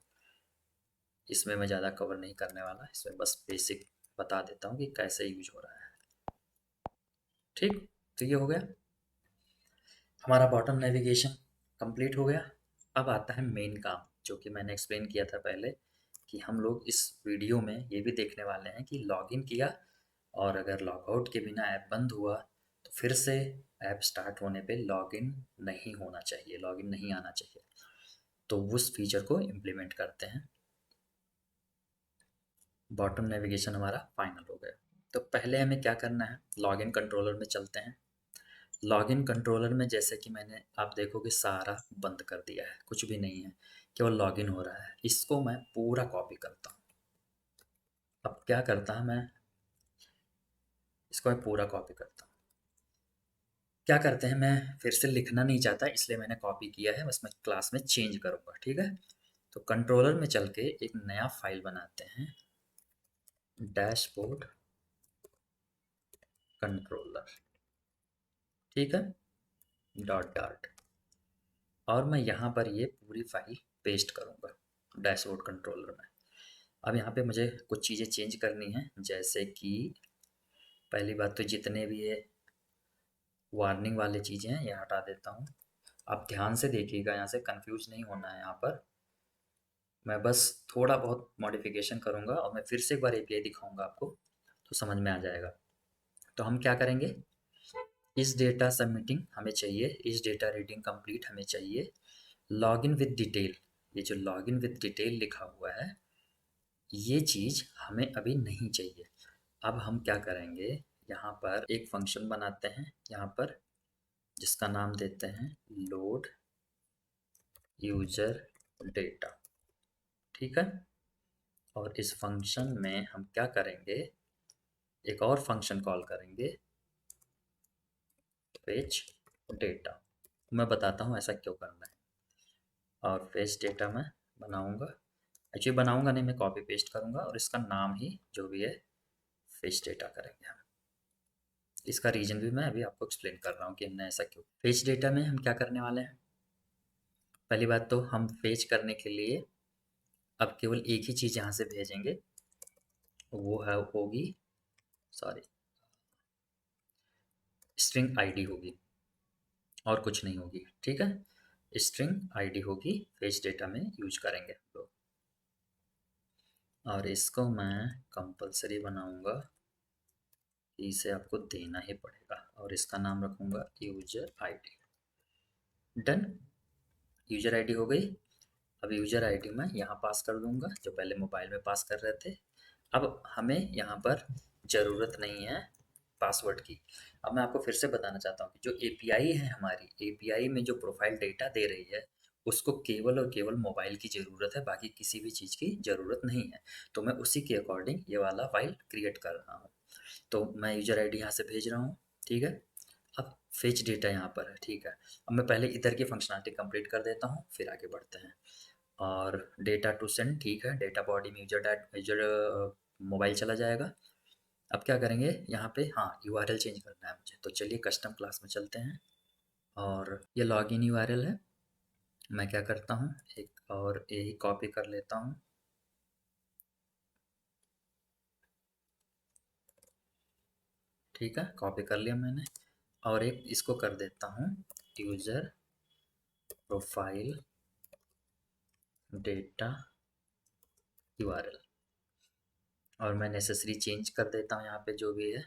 इसमें मैं ज़्यादा कवर नहीं करने वाला, इसमें बस बेसिक बता देता हूँ कि कैसे यूज हो रहा है, ठीक। तो ये हो गया हमारा बॉटम नेविगेशन, कंप्लीट हो गया। अब आता है मेन काम, जो कि मैंने एक्सप्लेन किया था पहले, कि हम लोग इस वीडियो में ये भी देखने वाले हैं कि लॉगिन किया और अगर लॉगआउट के बिना ऐप बंद हुआ तो फिर से ऐप स्टार्ट होने पे लॉगिन नहीं होना चाहिए, लॉगिन नहीं आना चाहिए। तो उस फीचर को इम्प्लीमेंट करते हैं। बॉटम नेविगेशन हमारा फाइनल हो गया। तो पहले हमें क्या करना है, लॉगिन कंट्रोलर में चलते हैं। लॉगिन कंट्रोलर में जैसे कि मैंने, आप देखोगे सारा बंद कर दिया है, कुछ भी नहीं है, केवल लॉगिन हो रहा है। इसको मैं पूरा कॉपी करता हूँ। अब क्या करता हूँ मैं, इसको मैं पूरा कॉपी करता हूँ। क्या करते हैं, मैं फिर से लिखना नहीं चाहता इसलिए मैंने कॉपी किया है, बस मैं क्लास में चेंज करूँगा, ठीक है। तो कंट्रोलर में चल के एक नया फाइल बनाते हैं, डैशबोर्ड कंट्रोलर, ठीक है, डॉट डॉट। और मैं यहाँ पर ये पूरी फाइल पेस्ट करूँगा डैशबोर्ड कंट्रोलर में। अब यहाँ पे मुझे कुछ चीज़ें चेंज करनी है, जैसे कि पहली बात तो जितने भी ये वार्निंग वाले चीज़ें हैं ये हटा देता हूँ। आप ध्यान से देखिएगा, यहाँ से कंफ्यूज नहीं होना है। यहाँ पर मैं बस थोड़ा बहुत मॉडिफिकेशन करूँगा और मैं फिर से एक बार एपीआई दिखाऊंगा आपको, तो समझ में आ जाएगा। तो हम क्या करेंगे, इस डेटा सबमिटिंग हमें चाहिए, इस डेटा रीडिंग कंप्लीट हमें चाहिए, लॉगिन विद डिटेल, ये जो लॉगिन विद डिटेल लिखा हुआ है ये चीज़ हमें अभी नहीं चाहिए। अब हम क्या करेंगे, यहाँ पर एक फंक्शन बनाते हैं यहाँ पर, जिसका नाम देते हैं लोड यूजर डेटा, ठीक है। और इस फंक्शन में हम क्या करेंगे, एक और फंक्शन कॉल करेंगे, फेच डेटा। मैं बताता हूँ ऐसा क्यों करना है। और फेच डेटा मैं बनाऊंगा, एक्चुअली बनाऊंगा नहीं, मैं कॉपी पेस्ट करूंगा और इसका नाम ही जो भी है फेच डेटा करेंगे हम। इसका रीज़न भी मैं अभी आपको एक्सप्लेन कर रहा हूँ कि हमने ऐसा क्यों। फेच डेटा में हम क्या करने वाले हैं, पहली बात तो हम फेच करने के लिए अब केवल एक ही चीज़ यहाँ से भेजेंगे, वो है होगी, सॉरी, स्ट्रिंग आईडी होगी और कुछ नहीं होगी, ठीक है। स्ट्रिंग आईडी होगी, फेच डेटा में यूज करेंगे हम लोग। और इसको मैं कंपलसरी बनाऊंगा कि इसे आपको देना ही पड़ेगा, और इसका नाम रखूंगा user ID. Done, user ID हो गई। अब यूजर आईडी मैं यहाँ पास कर दूंगा, जो पहले मोबाइल में पास कर रहे थे। अब हमें यहाँ पर ज़रूरत नहीं है पासवर्ड की। अब मैं आपको फिर से बताना चाहता हूँ कि जो एपीआई है हमारी, एपीआई में जो प्रोफाइल डेटा दे रही है उसको केवल और केवल मोबाइल की ज़रूरत है, बाकी किसी भी चीज़ की ज़रूरत नहीं है। तो मैं उसी के अकॉर्डिंग ये वाला फाइल क्रिएट कर रहा हूँ। तो मैं यूजर आईडी यहाँ से भेज रहा हूँ, ठीक है। अब फेच डेटा यहाँ पर है, ठीक है। अब मैं पहले इधर की फंक्शनलिटी कंप्लीट कर देता हूँ, फिर आगे बढ़ते हैं। और डेटा टू सेंड, ठीक है, डेटा बॉडी में यूजर मोबाइल चला जाएगा। अब क्या करेंगे यहाँ पे, हाँ यूआरएल चेंज करना है मुझे, तो चलिए कस्टम क्लास में चलते हैं। और ये लॉगिन यूआरएल है, मैं क्या करता हूँ एक और यही कॉपी कर लेता हूँ, ठीक है, कॉपी कर लिया मैंने। और एक इसको कर देता हूँ यूज़र प्रोफाइल डेटा यूआरएल, और मैं नेसेसरी चेंज कर देता हूँ यहाँ पे जो भी है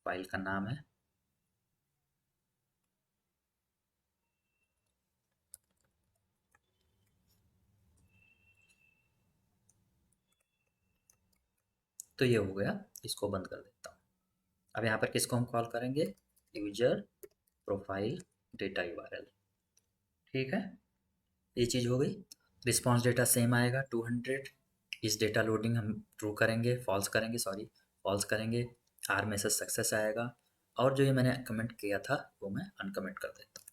फाइल का नाम है। तो ये हो गया, इसको बंद कर देता हूँ। अब यहाँ पर किसको हम कॉल करेंगे, यूजर प्रोफाइल डेटा यूआरएल। ठीक है, ये चीज़ हो गई। रिस्पॉन्स डेटा सेम आएगा 200। इस डेटा लोडिंग हम ट्रू करेंगे, फॉल्स करेंगे, सॉरी फॉल्स करेंगे। आर मैसेज सक्सेस आएगा। और जो ये मैंने कमेंट किया था वो मैं अनकमेंट कर देता हूँ।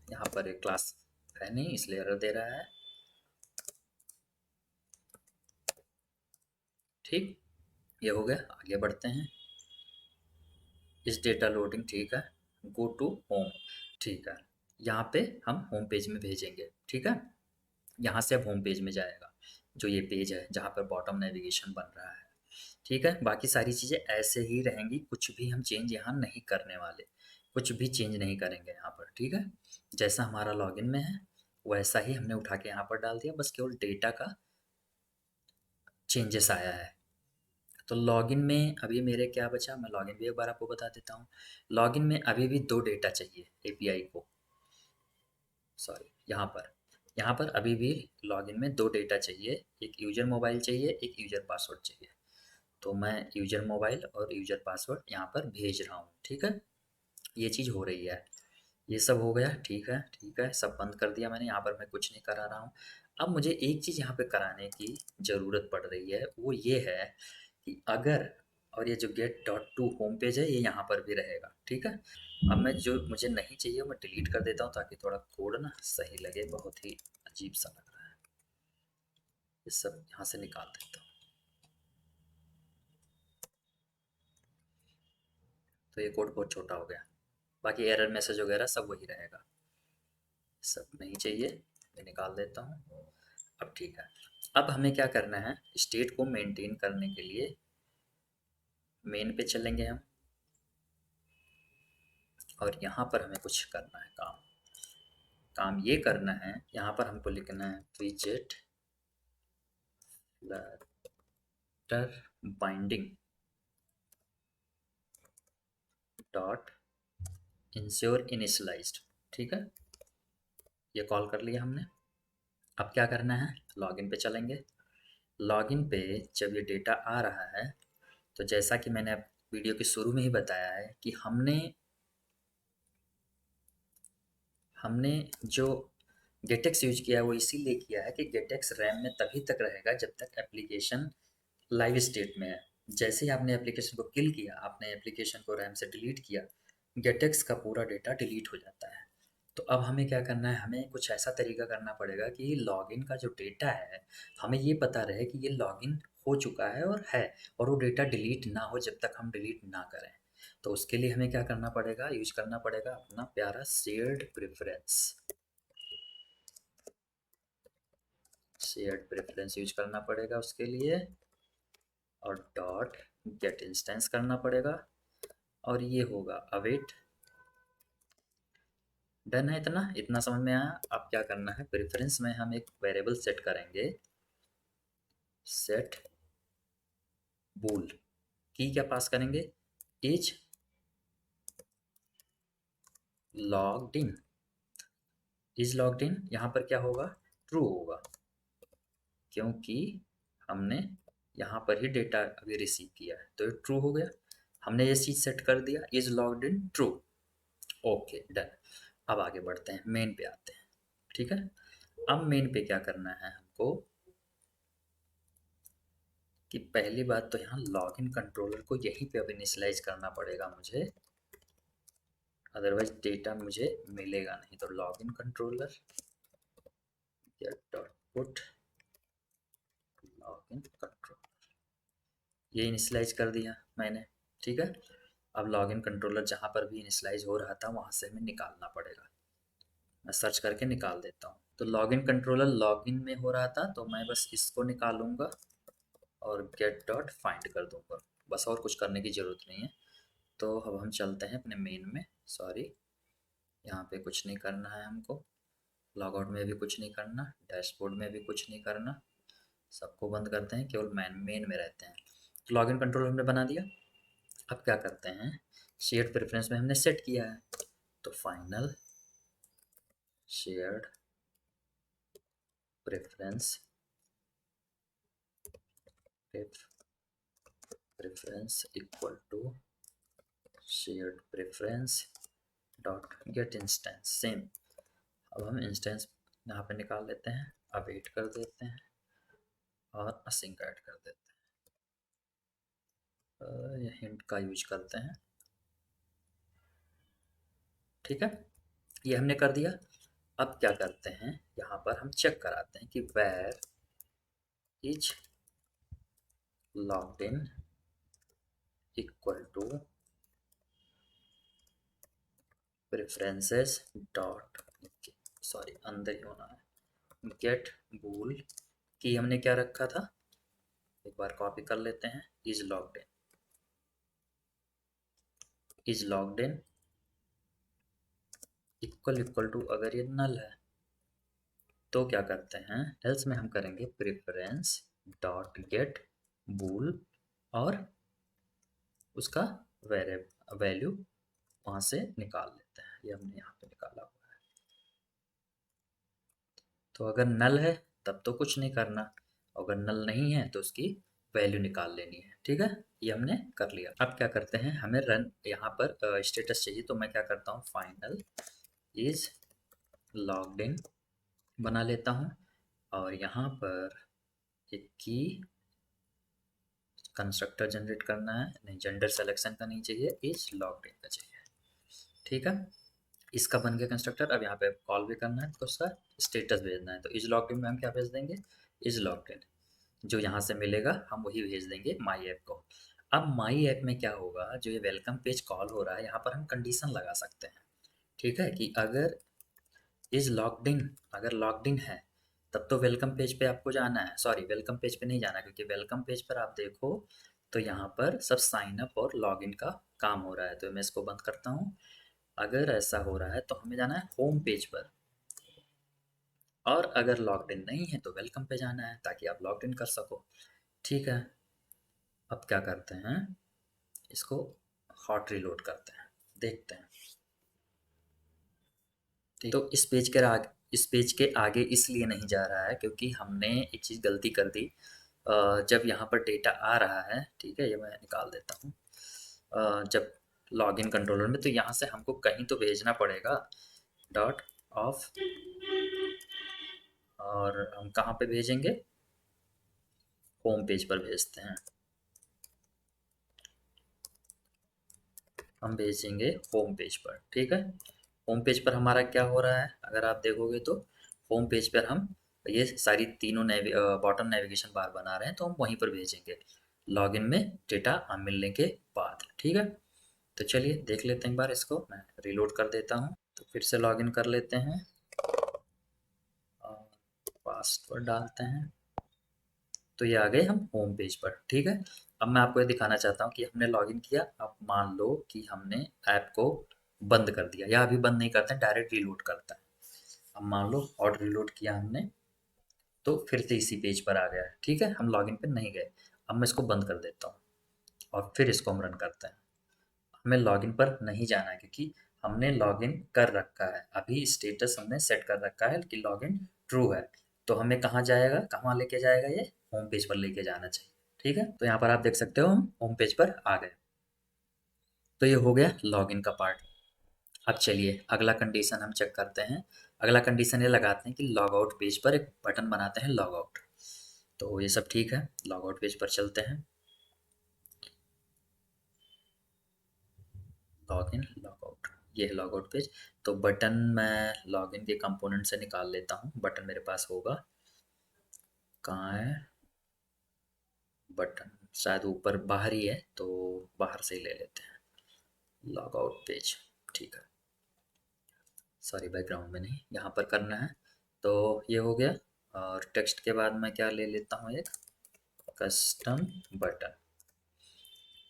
यहाँ पर एक क्लास है नहीं इसलिए एरर दे रहा है। ठीक, ये हो गया। आगे बढ़ते हैं। इस डेटा लोडिंग ठीक है। Go to home. ठीक है, यहाँ पे हम होम पेज में भेजेंगे। ठीक है, यहाँ से अब होम पेज में जाएगा, जो ये पेज है जहाँ पर बॉटम नेविगेशन बन रहा है। ठीक है, बाकी सारी चीज़ें ऐसे ही रहेंगी, कुछ भी हम चेंज यहाँ नहीं करने वाले, कुछ भी चेंज नहीं करेंगे यहाँ पर। ठीक है, जैसा हमारा लॉगिन में है वैसा ही हमने उठा के यहाँ पर डाल दिया, बस केवल डेटा का चेंजेस आया है। तो लॉगिन में अभी मेरे क्या बचा, मैं लॉगिन भी एक बार आपको बता देता हूँ। लॉगिन में अभी भी दो डेटा चाहिए एपीआई को, सॉरी यहाँ पर अभी भी लॉगिन में दो डेटा चाहिए, एक यूजर मोबाइल चाहिए, एक यूजर पासवर्ड चाहिए। तो मैं यूजर मोबाइल और यूजर पासवर्ड यहाँ पर भेज रहा हूँ। ठीक है, ये चीज़ हो रही है। ये सब हो गया। ठीक है, ठीक है, सब बंद कर दिया मैंने, यहाँ पर मैं कुछ नहीं करा रहा हूँ। अब मुझे एक चीज़ यहाँ पे कराने की ज़रूरत पड़ रही है, वो ये है कि अगर, और ये जो get dot to home page है ये यहाँ पर भी रहेगा। ठीक है, अब मैं जो मुझे नहीं चाहिए मैं डिलीट कर देता हूँ ताकि थोड़ा कोड ना सही लगे, बहुत ही अजीब सा लग रहा है। ये सब यहाँ से निकाल देता हूँ। तो ये कोड बहुत छोटा हो गया, बाकी एरर मैसेज वगैरह सब वही रहेगा। सब नहीं चाहिए, मैं निकाल देता हूँ। अब ठीक है, अब हमें क्या करना है, स्टेट को मेंटेन करने के लिए मेन पे चलेंगे हम, और यहाँ पर हमें कुछ करना है काम। काम ये करना है, यहाँ पर हमको लिखना है विजेट Flutter binding dot ensure initialized. ठीक है, ये कॉल कर लिया हमने। अब क्या करना है, लॉगिन पे चलेंगे। लॉगिन पे जब ये डेटा आ रहा है, तो जैसा कि मैंने वीडियो के शुरू में ही बताया है कि हमने हमने जो गेटेक्स यूज किया है वो इसीलिए किया है कि गेटेक्स रैम में तभी तक रहेगा जब तक एप्लीकेशन लाइव स्टेट में है। जैसे ही आपने एप्लीकेशन को किल किया, आपने एप्लीकेशन को रैम से डिलीट किया, गेटेक्स का पूरा डेटा डिलीट हो जाता है। तो अब हमें क्या करना है, हमें कुछ ऐसा तरीका करना पड़ेगा कि ये लॉगिन का जो डेटा है, हमें ये पता रहे कि ये लॉगिन हो चुका है और वो डेटा डिलीट ना हो जब तक हम डिलीट ना करें। तो उसके लिए हमें क्या करना पड़ेगा, यूज करना पड़ेगा अपना प्यारा shared preference. Shared preference use करना पड़ेगा उसके लिए, और डॉट गेट इंस्टेंस करना पड़ेगा, और ये होगा अवेट। डन है, इतना इतना समझ में आया। अब क्या करना है, प्रेफरेंस में हम एक वेरिएबल सेट करेंगे, सेट बूल। की क्या पास करेंगे, is logged in. Is logged इन यहाँ पर क्या होगा, ट्रू होगा, क्योंकि हमने यहाँ पर ही डेटा अभी रिसीव किया है, तो ये ट्रू हो गया। हमने ये चीज़ सेट कर दिया, is logged in true. Okay, done. अब आगे बढ़ते हैं, मेन पे आते हैं। ठीक है, अब मेन पे क्या करना है हमको, कि पहली बात तो यहाँ लॉगिन कंट्रोलर को यहीं पे अब इनिशियलाइज करना पड़ेगा मुझे, अदरवाइज डेटा मुझे मिलेगा नहीं। तो login controller get dot put login controller, ये इनिशियलाइज कर दिया मैंने। ठीक है, अब लॉगिन कंट्रोलर जहाँ पर भी इनिशियलाइज हो रहा था वहाँ से हमें निकालना पड़ेगा। मैं सर्च करके निकाल देता हूँ। तो लॉगिन कंट्रोलर लॉगिन में हो रहा था, तो मैं बस इसको निकालूंगा और गेट डॉट फाइंड कर दूंगा, बस और कुछ करने की ज़रूरत नहीं है। तो अब हम चलते हैं अपने मेन में, सॉरी यहाँ पे कुछ नहीं करना है हमको, लॉगआउट में भी कुछ नहीं करना, डैशबोर्ड में भी कुछ नहीं करना, सबको बंद करते हैं, केवल मेन में रहते हैं। तो लॉगिन कंट्रोल हमने बना दिया। अब क्या करते हैं, शेयर्ड प्रेफरेंस में हमने सेट किया है, तो final shared preference preference equal to shared preference dot get instance same. अब हम इंस्टेंस यहाँ पे निकाल लेते हैं, अवेट कर देते हैं और असिंक ऐड कर देते हैं। ये हिंट का यूज करते हैं, ठीक है। ये हमने कर दिया। अब क्या करते हैं, यहाँ पर हम चेक कराते हैं कि where is logged in equal to preferences dot, sorry अंदर ही होना है, गेट बूल की हमने क्या रखा था, एक बार कॉपी कर लेते हैं, is logged in equal to, अगर ये नल है तो क्या करते हैं, एल्स में हम करेंगे प्रेफरेंस डॉट गेट बूल और उसका वैल्यू वहाँ से निकाल लेते हैं। ये हमने यहाँ पे निकाला हुआ है। तो अगर नल है तब तो कुछ नहीं करना, अगर नल नहीं है तो उसकी वैल्यू निकाल लेनी है, ठीक है। ये हमने कर लिया। अब क्या करते हैं, हमें रन यहाँ पर स्टेटस चाहिए, तो मैं क्या करता हूँ, फाइनल इज लॉग्ड इन बना लेता हूँ और यहाँ पर एक की कंस्ट्रक्टर जनरेट करना है, नहीं जेंडर सिलेक्शन का नहीं चाहिए, इज लॉग्ड इन का चाहिए, ठीक है। इसका बन गया कंस्ट्रक्टर। अब यहाँ पे कॉल भी करना है तो उसका स्टेटस भेजना है, तो इज लॉग्ड इन में हम क्या भेज देंगे, इज लॉग्ड इन। जो यहाँ से मिलेगा हम वही भेज देंगे माई ऐप को। अब माई ऐप में क्या होगा, जो ये वेलकम पेज कॉल हो रहा है यहाँ पर हम कंडीशन लगा सकते हैं, ठीक है, कि अगर इज लॉग्ड इन, अगर लॉग्ड इन है तब तो वेलकम पेज पे आपको जाना है, सॉरी वेलकम पेज पे नहीं जाना, क्योंकि वेलकम पेज पर आप देखो तो यहाँ पर सब साइन अप और लॉगिन का काम हो रहा है, तो मैं इसको बंद करता हूँ। अगर ऐसा हो रहा है तो हमें जाना है होम पेज पर, और अगर लॉग्ड इन नहीं है तो वेलकम पे जाना है ताकि आप लॉग्ड इन कर सको, ठीक है। अब क्या करते हैं, इसको हॉट रीलोड करते हैं, देखते हैं। तो इस पेज के आगे इसलिए नहीं जा रहा है क्योंकि हमने एक चीज़ गलती कर दी। जब यहाँ पर डेटा आ रहा है, ठीक है, ये मैं निकाल देता हूँ। जब लॉगिन कंट्रोलर में, तो यहाँ से हमको कहीं तो भेजना पड़ेगा डॉट ऑफ, और हम कहाँ पे भेजेंगे, होम पेज पर भेजते हैं। हम भेजेंगे होम पेज पर, ठीक है। होम पेज पर हमारा क्या हो रहा है, अगर आप देखोगे तो होम पेज पर हम ये सारी तीनों बॉटम नेविगेशन बार बना रहे हैं, तो हम वहीं पर भेजेंगे लॉगिन में डेटा मिलने के बाद, ठीक है। तो चलिए देख लेते हैं एक बार इसको, मैं रिलोड कर देता हूँ। तो फिर से लॉगिन कर लेते हैं और पासवर्ड डालते हैं, तो ये आ गए हम होम पेज पर, ठीक है। अब मैं आपको ये दिखाना चाहता हूँ कि हमने लॉगिन किया। अब मान लो कि हमने ऐप को बंद कर दिया, या अभी बंद नहीं करते हैं, डायरेक्ट रिलोड करता है। अब मान लो और रिलोड किया हमने, तो फिर से इसी पेज पर आ गया है, ठीक है, हम लॉगिन पे नहीं गए। अब मैं इसको बंद कर देता हूँ और फिर इसको हम रन करते हैं। हमें लॉगिन पर नहीं जाना है क्योंकि हमने लॉगिन कर रखा है, अभी स्टेटस हमने सेट कर रखा है कि लॉगिन ट्रू है। तो हमें कहाँ जाएगा, कहाँ लेके जाएगा, ये होम पेज पर लेके जाना चाहिए, ठीक है। तो यहाँ पर आप देख सकते हो हम होम पेज पर आ गए। तो ये हो गया लॉगिन का पार्ट। अब चलिए अगला कंडीशन हम चेक करते हैं। अगला कंडीशन ये लगाते हैं कि लॉग आउट पेज पर एक बटन बनाते हैं लॉग आउट। तो ये सब ठीक है, लॉग आउट पेज पर चलते हैं। लॉगिन लॉग आउट, ये है लॉग आउट पेज। तो बटन मैं लॉगिन के कंपोनेंट से निकाल लेता हूँ, बटन मेरे पास होगा, कहाँ है बटन, शायद ऊपर बाहर ही है, तो बाहर से ही ले लेते हैं लॉग आउट पेज, ठीक है। सॉरी बैकग्राउंड में नहीं, यहाँ पर करना है। तो ये हो गया, और टेक्स्ट के बाद मैं क्या ले लेता हूँ, एक कस्टम बटन।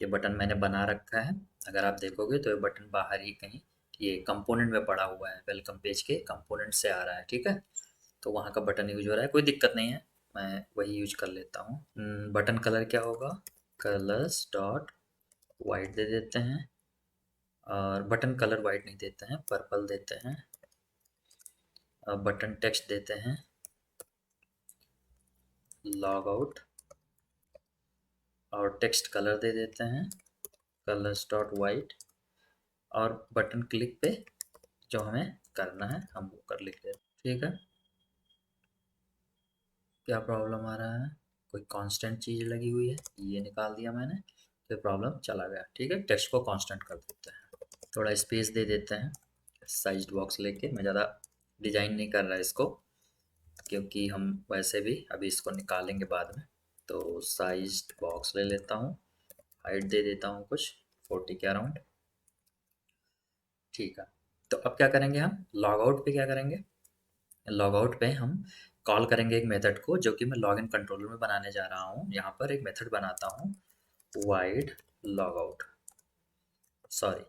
ये बटन मैंने बना रखा है, अगर आप देखोगे तो ये बटन बाहर ही कहीं ये कंपोनेंट में पड़ा हुआ है, वेलकम पेज के कंपोनेंट से आ रहा है, ठीक है। तो वहाँ का बटन यूज हो रहा है, कोई दिक्कत नहीं है। मैं वही यूज कर लेता हूँ। बटन कलर क्या होगा, कलर्स डॉट वाइट दे देते हैं, और बटन कलर वाइट नहीं देते हैं, पर्पल देते हैं। अब बटन टेक्स्ट देते हैं लॉग आउट, और टेक्स्ट कलर दे देते हैं कलर्स डॉट वाइट, और बटन क्लिक पे जो हमें करना है हम वो कर लिख देते हैं। ठीक है, क्या प्रॉब्लम आ रहा है, कोई कांस्टेंट चीज़ लगी हुई है, ये निकाल दिया मैंने, तो प्रॉब्लम चला गया। ठीक है, टेक्स्ट को कांस्टेंट कर देते हैं, थोड़ा स्पेस दे देते हैं साइज बॉक्स लेके। मैं ज़्यादा डिजाइन नहीं कर रहा इसको, क्योंकि हम वैसे भी अभी इसको निकालेंगे बाद में। तो साइज बॉक्स ले लेता हूँ, हाइट दे देता हूँ कुछ 40 के अराउंड। ठीक है, तो अब क्या करेंगे, हम लॉग आउट पे क्या करेंगे, लॉग आउट पे हम कॉल करेंगे एक मेथड को, जो कि मैं लॉगिन कंट्रोलर में बनाने जा रहा हूँ। यहाँ पर एक मेथड बनाता हूँ wide log out, sorry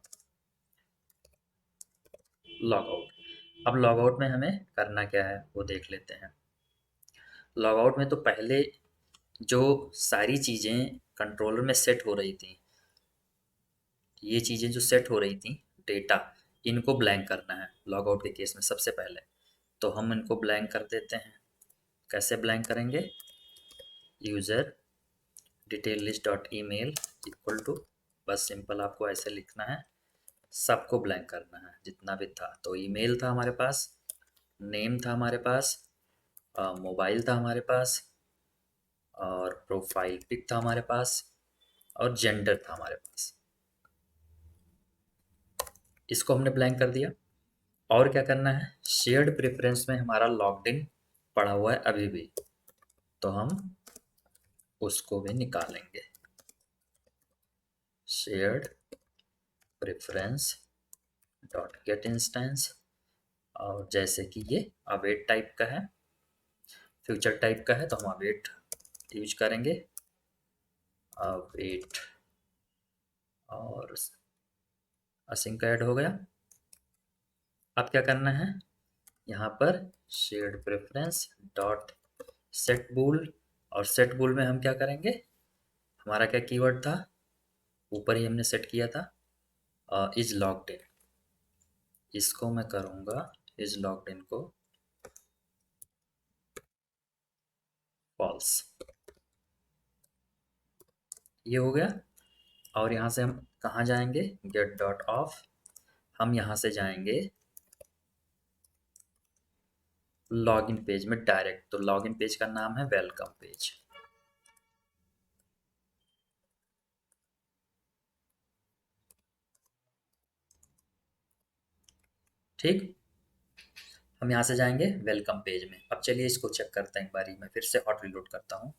log out. अब लॉग आउट में हमें करना क्या है वो देख लेते हैं। लॉग आउट में तो पहले जो सारी चीज़ें कंट्रोलर में सेट हो रही थी, ये चीज़ें जो सेट हो रही थी डेटा, इनको ब्लैंक करना है लॉग आउट के केस में सबसे पहले। तो हम इनको ब्लैंक कर देते हैं। कैसे ब्लैंक करेंगे, user detail list dot email equal to, बस सिंपल आपको ऐसे लिखना है, सबको ब्लैंक करना है जितना भी था। तो ईमेल था हमारे पास, नेम था हमारे पास, मोबाइल था हमारे पास, और प्रोफाइल पिक था हमारे पास, और जेंडर था हमारे पास। इसको हमने ब्लैंक कर दिया। और क्या करना है, शेयर्ड प्रेफरेंस में हमारा लॉग्ड इन पड़ा हुआ है अभी भी, तो हम उसको भी निकालेंगे। Shared preference dot get instance, और जैसे कि ये अवेट टाइप का है, फ्यूचर टाइप का है, तो हम अवेट यूज करेंगे, अवेट, और असिंक ऐड हो गया। अब क्या करना है, यहाँ पर शेयर्ड प्रेफरेंस डॉट सेट बूल, और सेट बूल में हम क्या करेंगे, हमारा क्या कीवर्ड था, ऊपर ही हमने सेट किया था इज लॉग्ड इन। इसको मैं करूँगा इज लॉग्ड इन को फॉल्स, ये हो गया। और यहाँ से हम कहाँ जाएंगे, गेट डॉट ऑफ, हम यहाँ से जाएंगे लॉगिन पेज में डायरेक्ट। तो लॉगिन पेज का नाम है वेलकम पेज। ठीक, हम यहाँ से जाएंगे वेलकम पेज में। अब चलिए इसको चेक करते हैं एक बारी, मैं फिर से हॉट रिलोड करता हूँ।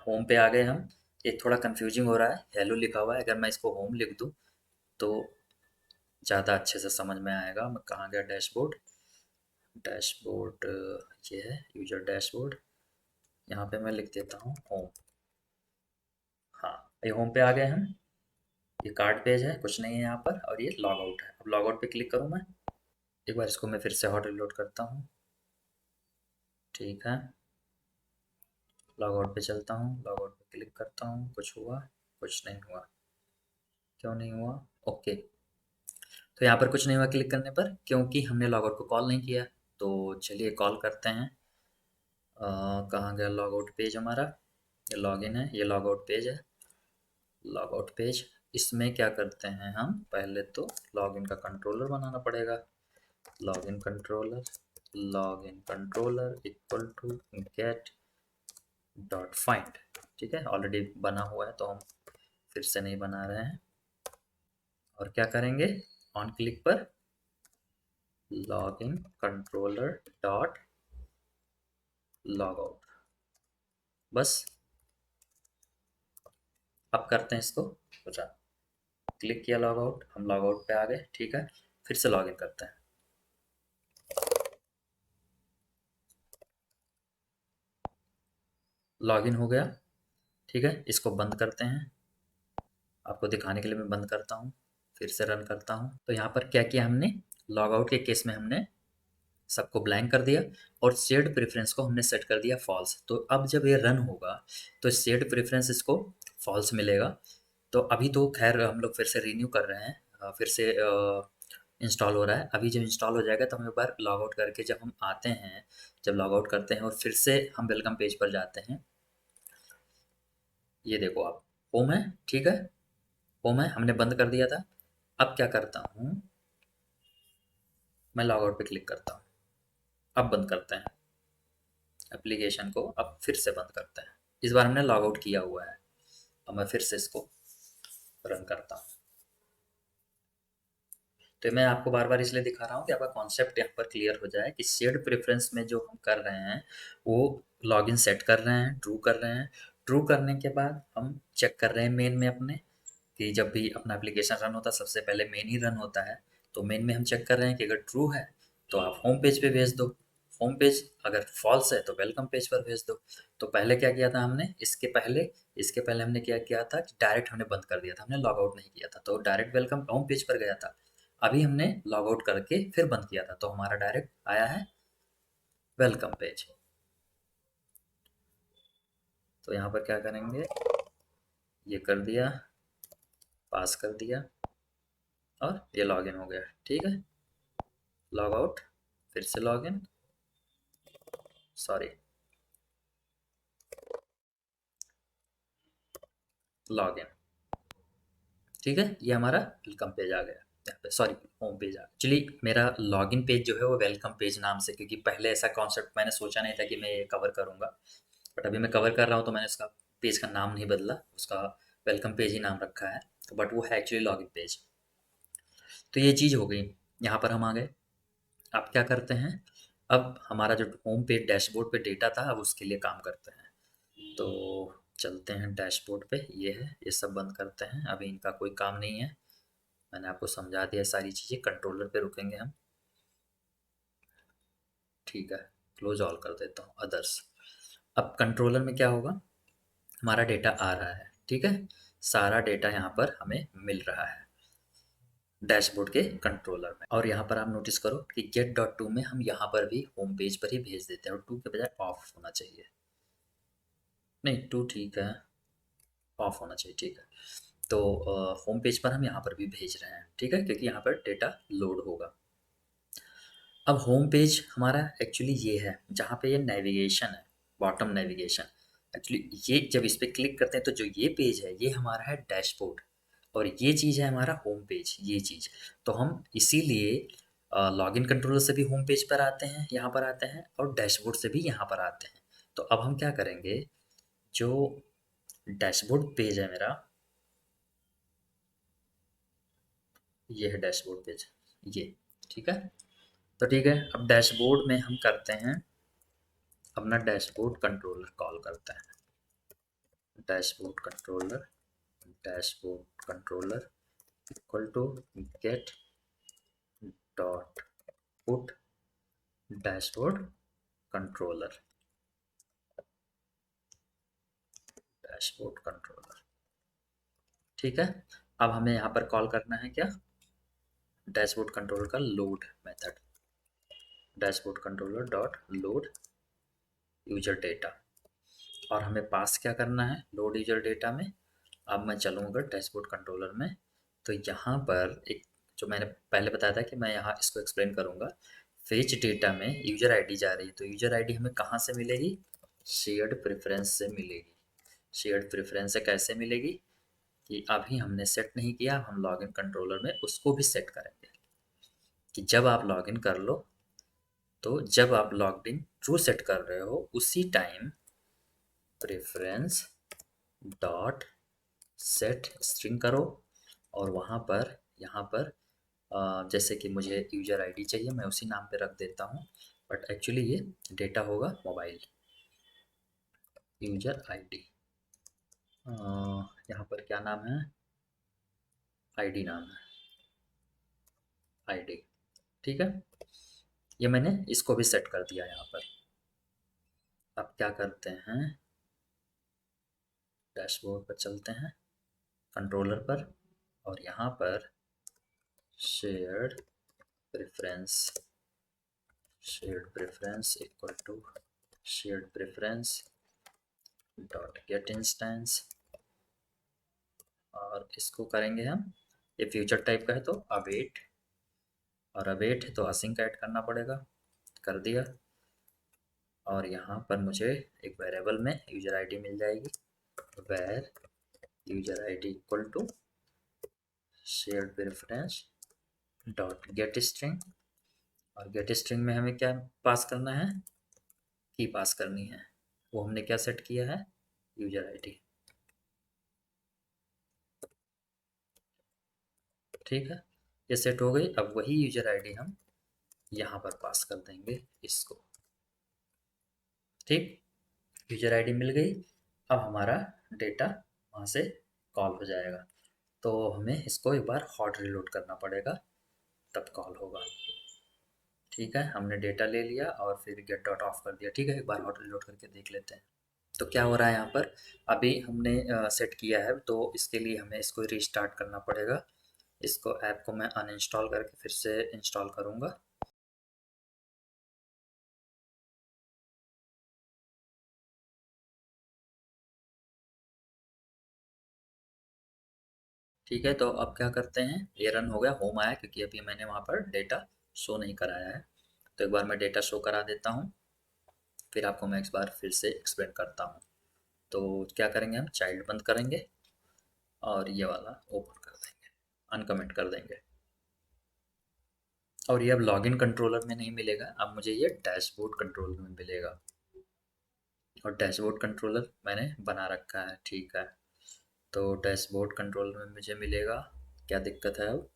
होम पे आ गए हम। ये थोड़ा कंफ्यूजिंग हो रहा है, हेलो लिखा हुआ है, अगर मैं इसको होम लिख दूँ तो ज़्यादा अच्छे से समझ में आएगा। मैं कहाँ गया, डैशबोर्ड, डैशबोर्ड ये है यूजर डैशबोर्ड, यहाँ पे मैं लिख देता हूँ होम। हाँ, ये होम पे आ गए हम। ये कार्ड पेज है, कुछ नहीं है यहाँ पर, और ये लॉग आउट है। अब लॉग आउट पे क्लिक करूँ मैं, एक बार इसको मैं फिर से हॉट रिलोड करता हूँ। ठीक है, लॉग आउट पे चलता हूँ, लॉग आउट पे क्लिक करता हूँ, कुछ हुआ, कुछ नहीं हुआ, क्यों नहीं हुआ, ओके। तो यहाँ पर कुछ नहीं हुआ क्लिक करने पर, क्योंकि हमने लॉग आउट को कॉल नहीं किया। तो चलिए कॉल करते हैं। कहाँ गया लॉग आउट पेज हमारा, ये लॉगिन है, ये लॉग आउट पेज है, लॉग आउट पेज। इसमें क्या करते हैं हम, पहले तो लॉगिन का कंट्रोलर बनाना पड़ेगा। Login controller, login controller equal to get dot find. ठीक है, ऑलरेडी बना हुआ है तो हम फिर से नहीं बना रहे हैं। और क्या करेंगे, ऑन क्लिक पर login controller dot log out, बस। अब करते हैं इसको रन। क्लिक किया लॉग आउट, हम लॉग आउट पे आ गए। ठीक है, फिर से लॉगिन करते हैं। लॉगिन हो गया। ठीक है, इसको बंद करते हैं, आपको दिखाने के लिए मैं बंद करता हूँ, फिर से रन करता हूँ। तो यहाँ पर क्या किया हमने, लॉग आउट के केस में हमने सबको ब्लैंक कर दिया और शेयर्ड प्रेफरेंस को हमने सेट कर दिया फॉल्स। तो अब जब ये रन होगा तो शेयर्ड प्रेफरेंस इसको फॉल्स मिलेगा। तो अभी तो खैर हम लोग फिर से रिन्यू कर रहे हैं, फिर से इंस्टॉल हो रहा है। अभी जब इंस्टॉल हो जाएगा तो हम एक बार लॉग आउट करके जब हम आते हैं, जब लॉग आउट करते हैं और फिर से हम वेलकम पेज पर जाते हैं, ये देखो आप, होम है, ठीक है, होम है, हमने बंद कर दिया था। अब क्या करता हूँ, मैं लॉग आउट पे क्लिक करता हूँ। अब बंद करते हैं एप्लीकेशन को, अब फिर से बंद करते हैं। इस बार हमने लॉग आउट किया हुआ है। अब मैं फिर से इसको रन करता हूँ। तो मैं आपको बार बार इसलिए दिखा रहा हूँ कि आपका कॉन्सेप्ट यहाँ पर क्लियर हो जाए कि शेयर्ड प्रेफरेंस में जो हम कर रहे हैं वो लॉगिन सेट कर रहे हैं, ट्रू कर रहे हैं। ट्रू करने के बाद हम चेक कर रहे हैं मेन में अपने, कि जब भी अपना एप्लीकेशन रन होता है सबसे पहले मेन ही रन होता है। तो मेन में हम चेक कर रहे हैं कि अगर ट्रू है तो आप होम पेज पे भेज दो, होम पेज, अगर फॉल्स है तो वेलकम पेज पर भेज दो। तो पहले क्या किया था हमने, इसके पहले हमने क्या किया था कि डायरेक्ट हमने बंद कर दिया था, हमने लॉग आउट नहीं किया था, तो डायरेक्ट वेलकम होम पेज पर गया था। अभी हमने लॉग आउट करके फिर बंद किया था, तो हमारा डायरेक्ट आया है वेलकम पेज। तो यहाँ पर क्या करेंगे, ये कर दिया, पास कर दिया और ये लॉगिन हो गया, ठीक है। लॉग आउट, फिर से लॉगिन, सॉरी, लॉगिन, ठीक है। ये हमारा वेलकम पेज आ गया यहाँ पे, सॉरी होम पेज आ गया। एक्चुअली मेरा लॉगिन पेज जो है वो वेलकम पेज नाम से, क्योंकि पहले ऐसा कॉन्सेप्ट मैंने सोचा नहीं था कि मैं ये कवर करूँगा, बट अभी मैं कवर कर रहा हूँ तो मैंने इसका पेज का नाम नहीं बदला, उसका वेलकम पेज ही नाम रखा है। तो बट वो है एक्चुअली लॉगिन पेज। तो ये चीज़ हो गई, यहाँ पर हम आ गए। अब क्या करते हैं, अब हमारा जो होम पेज डैशबोर्ड पे डेटा था अब उसके लिए काम करते हैं। तो चलते हैं डैशबोर्ड पे, ये है, ये सब बंद करते हैं, अभी इनका कोई काम नहीं है। मैंने आपको समझा दिया सारी चीज़ें। कंट्रोलर पे रुकेंगे हम, ठीक है, क्लोज ऑल कर देता हूँ, अदर्स। अब कंट्रोलर में क्या होगा, हमारा डेटा आ रहा है, ठीक है, सारा डेटा यहाँ पर हमें मिल रहा है डैशबोर्ड के कंट्रोलर में। और यहाँ पर आप नोटिस करो कि गेट डॉट टू में हम यहाँ पर भी होम पेज पर ही भेज देते हैं, और टू के बजाय ऑफ होना चाहिए, नहीं टू ठीक है, ऑफ होना चाहिए, ठीक है। तो होम पेज पर हम यहाँ पर भी भेज रहे हैं, ठीक है, क्योंकि यहाँ पर डेटा लोड होगा। अब होम पेज हमारा एक्चुअली ये है जहाँ पे ये नेविगेशन है, बॉटम नेविगेशन। एक्चुअली ये जब इस पर क्लिक करते हैं तो जो ये पेज है ये हमारा है डैशबोर्ड, और ये चीज़ है हमारा होम पेज, ये चीज़। तो हम इसीलिए लॉगिन कंट्रोलर से भी होम पेज पर आते हैं, यहाँ पर आते हैं, और डैशबोर्ड से भी यहाँ पर आते हैं। तो अब हम क्या करेंगे, जो डैशबोर्ड पेज है मेरा, ये है डैशबोर्ड पेज, ये, ठीक है। तो ठीक है, अब डैशबोर्ड में हम करते हैं अपना डैशबोर्ड कंट्रोलर कॉल करते हैं। Dashboard controller, dashboard controller equal to get dot put dashboard controller, dashboard controller, ठीक है। अब हमें यहाँ पर कॉल करना है क्या, डैशबोर्ड कंट्रोलर का load method, dashboard controller dot load user data. और हमें पास क्या करना है लोड यूजर डेटा में। अब मैं चलूँगा डैशबोर्ड कंट्रोलर में, तो यहाँ पर एक, जो मैंने पहले बताया था कि मैं यहाँ इसको एक्सप्लेन करूँगा। फेच डेटा में यूजर आईडी जा रही है, तो यूजर आईडी हमें कहाँ से मिलेगी, शेयर्ड प्रेफरेंस से मिलेगी। शेयर्ड प्रेफरेंस से कैसे मिलेगी, कि अभी हमने सेट नहीं किया, हम लॉगिन कंट्रोलर में उसको भी सेट करेंगे कि जब आप लॉगिन कर लो, तो जब आप लॉगिन ट्रू सेट कर रहे हो उसी time preference dot set string करो, और वहाँ पर, यहाँ पर जैसे कि मुझे यूजर आईडी चाहिए, मैं उसी नाम पे रख देता हूँ, बट एक्चुअली ये डेटा होगा मोबाइल यूजर आईडी। यहाँ पर क्या नाम है, आईडी नाम है, आईडी, ठीक है। ये मैंने इसको भी सेट कर दिया यहाँ पर। अब क्या करते हैं, डैशबोर्ड पर चलते हैं, कंट्रोलर पर, और यहाँ पर shared preference, shared preference equal to shared preference dot get instance, और इसको करेंगे हम, ये फ्यूचर टाइप का है तो अवेट, और अवेट है तो असिंक ऐड करना पड़ेगा, कर दिया। और यहाँ पर मुझे एक वेरिएबल में यूजर आईडी मिल जाएगी, var user ID equal to shared preference dot get string, और गेट स्ट्रिंग में हमें क्या पास करना है, की पास करनी है। वो हमने क्या सेट किया है, यूजर आईडी। ठीक है, ये सेट हो गई। अब वही यूजर आईडी हम यहाँ पर पास कर देंगे इसको। ठीक, यूजर आईडी मिल गई। अब हमारा डेटा वहाँ से कॉल हो जाएगा, तो हमें इसको एक बार हॉट रिलोड करना पड़ेगा, तब कॉल होगा। ठीक है, हमने डेटा ले लिया और फिर गेट डॉट ऑफ कर दिया। ठीक है, एक बार हॉट रिलोड करके देख लेते हैं तो क्या हो रहा है। यहाँ पर अभी हमने सेट किया है, तो इसके लिए हमें इसको रीस्टार्ट करना पड़ेगा। इसको ऐप को मैं अनइंस्टॉल करके फिर से इंस्टॉल करूँगा। ठीक है, तो अब क्या करते हैं, ये रन हो गया, होम आया, क्योंकि अभी मैंने वहाँ पर डेटा शो नहीं कराया है। तो एक बार मैं डेटा शो करा देता हूँ, फिर आपको मैं एक बार फिर से एक्सप्लेन करता हूँ। तो क्या करेंगे, हम चाइल्ड बंद करेंगे और ये वाला ओपन कर देंगे, अनकमेंट कर देंगे। और ये अब लॉगिन कंट्रोलर में नहीं मिलेगा, अब मुझे ये डैशबोर्ड कंट्रोलर में मिलेगा। और डैशबोर्ड कंट्रोलर मैंने बना रखा है। ठीक है, तो डैशबोर्ड कंट्रोलर में मुझे मिलेगा, क्या दिक्कत है, अब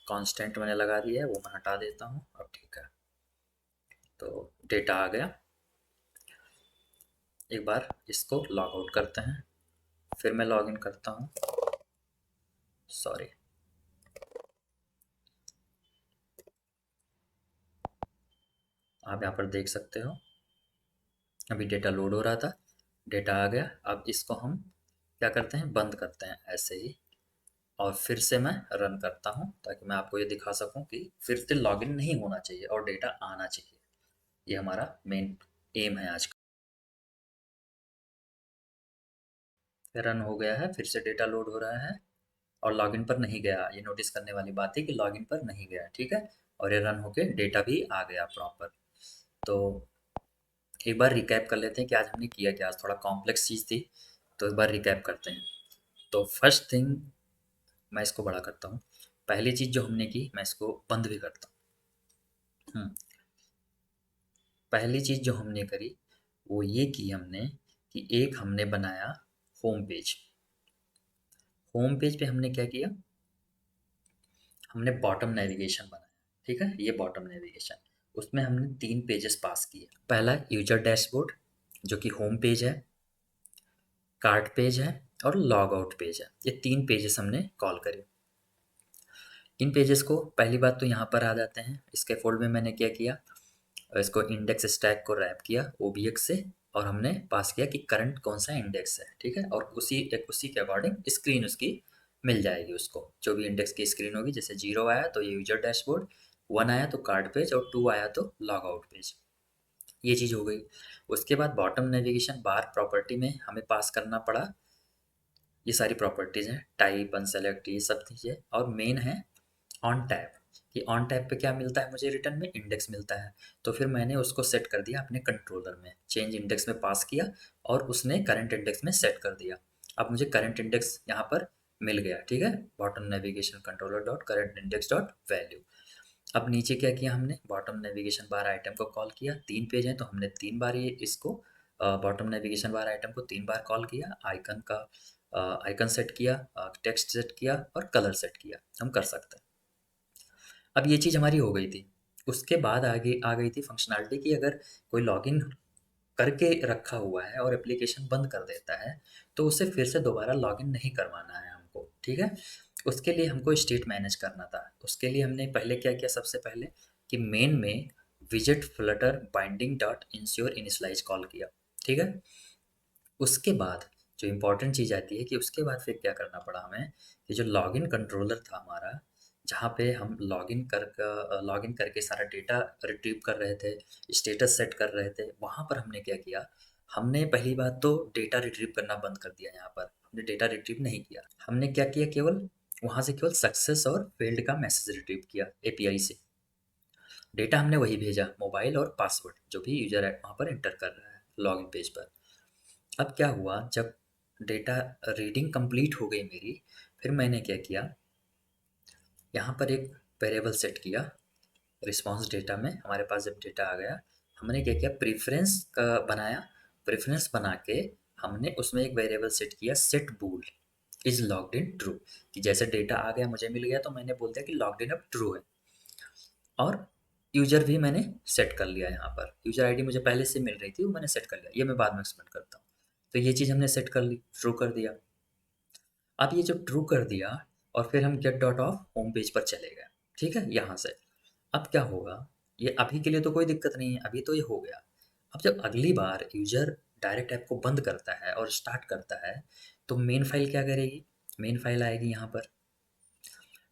कांस्टेंट मैंने लगा दिया है, वो मैं हटा देता हूँ अब। ठीक है, तो डेटा आ गया। एक बार इसको लॉग आउट करते हैं, फिर मैं लॉग इन करता हूँ। सॉरी, आप यहाँ पर देख सकते हो, अभी डेटा लोड हो रहा था, डेटा आ गया। अब इसको हम क्या करते हैं, बंद करते हैं ऐसे ही, और फिर से मैं रन करता हूँ, ताकि मैं आपको ये दिखा सकूँ कि फिर से लॉगिन नहीं होना चाहिए और डेटा आना चाहिए। ये हमारा मेन एम है आज का। रन हो गया है, फिर से डेटा लोड हो रहा है और लॉगिन पर नहीं गया। ये नोटिस करने वाली बात है कि लॉगिन पर नहीं गया। ठीक है, और ये रन होके डेटा भी आ गया प्रॉपर। तो एक बार रिकैप कर लेते हैं कि आज हमने किया क्या। आज थोड़ा कॉम्प्लेक्स चीज़ थी, तो एक बार रिकैप करते हैं। तो फर्स्ट थिंग, मैं इसको बड़ा करता हूँ। पहली चीज़ जो हमने की, मैं इसको बंद भी करता हूँ। पहली चीज़ जो हमने करी वो ये की हमने, कि एक हमने बनाया होम पेज। होम पेज पे हमने क्या किया, हमने बॉटम नेविगेशन बनाया। ठीक है, ये बॉटम नेविगेशन, उसमें हमने 3 पेजेस पास किए। पहला यूजर डैशबोर्ड, जो कि होम पेज है, कार्ट पेज है और लॉग आउट पेज है। ये 3 पेजेस हमने कॉल करे। इन पेजेस को पहली बात तो यहाँ पर आ जाते हैं। इसके फोल्ड में मैंने क्या किया, इसको इंडेक्स स्टैक को रैप किया ओबीएक्स से, और हमने पास किया कि करंट कौन सा इंडेक्स है। ठीक है, और उसी के अकॉर्डिंग स्क्रीन उसकी मिल जाएगी उसको, जो भी इंडेक्स की स्क्रीन होगी। जैसे 0 आया तो ये यूजर डैशबोर्ड, 1 आया तो कार्ड पेज, और 2 आया तो लॉग आउट पेज। ये चीज़ हो गई। उसके बाद बॉटम नेविगेशन बार प्रॉपर्टी में हमें पास करना पड़ा, ये सारी प्रॉपर्टीज़ हैं, टाइप, अनसेलेक्ट, ये सब चीज़ें। और मेन है ऑन टैब, कि ऑन टैब पे क्या मिलता है मुझे, रिटर्न में इंडेक्स मिलता है। तो फिर मैंने उसको सेट कर दिया अपने कंट्रोलर में, चेंज इंडेक्स में पास किया और उसने करंट इंडेक्स में सेट कर दिया। अब मुझे करंट इंडेक्स यहाँ पर मिल गया। ठीक है, bottom navigation controller dot current index dot value. अब नीचे क्या किया हमने, बॉटम नेविगेशन बार आइटम को कॉल किया। 3 पेज हैं तो हमने 3 बार ये इसको बॉटम नेविगेशन बार आइटम को 3 बार कॉल किया। आइकन का आइकन सेट किया, टेक्स्ट सेट किया और कलर सेट किया, हम कर सकते हैं। अब ये चीज़ हमारी हो गई थी। उसके बाद आगे आ गई थी फंक्शनैलिटी, कि अगर कोई लॉगिन करके रखा हुआ है और एप्लीकेशन बंद कर देता है, तो उसे फिर से दोबारा लॉगिन नहीं करवाना है हमको। ठीक है, उसके लिए हमको स्टेट मैनेज करना था। उसके लिए हमने पहले क्या किया, सबसे पहले कि मेन में विजेट Flutter binding dot ensure initialize call किया। ठीक है, उसके बाद जो इम्पोर्टेंट चीज़ आती है कि उसके बाद फिर क्या करना पड़ा हमें, कि जो लॉगिन कंट्रोलर था हमारा, जहाँ पे हम लॉगिन करके सारा डेटा रिट्रीव कर रहे थे, स्टेटस सेट कर रहे थे। वहाँ पर हमने क्या किया, हमने पहली बात तो डेटा रिट्रीव करना बंद कर दिया। यहाँ पर हमने डेटा रिट्रीव नहीं किया। हमने क्या किया, केवल वहाँ से केवल सक्सेस और फेल्ड का मैसेज रिट्रीव किया एपीआई से। डेटा हमने वही भेजा, मोबाइल और पासवर्ड जो भी यूज़र है वहाँ पर एंटर कर रहा है लॉगिन पेज पर। अब क्या हुआ, जब डेटा रीडिंग कंप्लीट हो गई मेरी, फिर मैंने क्या किया, यहाँ पर एक वेरिएबल सेट किया। रिस्पॉन्स डेटा में हमारे पास जब डेटा आ गया, हमने क्या किया, प्रेफरेंस का बनाया। प्रेफरेंस बना के हमने उसमें एक वेरिएबल सेट किया, set bool is logged in true, कि जैसे डेटा आ गया, मुझे मिल गया, तो मैंने बोल दिया कि लॉग्ड इन अब ट्रू है। और यूज़र भी मैंने सेट कर लिया। यहाँ पर यूज़र आईडी मुझे पहले से मिल रही थी, वो मैंने सेट कर लिया। ये मैं बाद में एक्सप्लेन करता हूँ। तो ये चीज़ हमने सेट कर ली, ट्रू कर दिया। अब ये जो ट्रू कर दिया, और फिर हम get dot off home page पर चले गए, ठीक है, यहाँ से। अब क्या होगा, ये अभी के लिए तो कोई दिक्कत नहीं है, अभी तो ये हो गया। अब जब अगली बार यूज़र डायरेक्ट ऐप को बंद करता है और स्टार्ट करता है, तो मेन फाइल क्या करेगी, मेन फाइल आएगी यहाँ पर।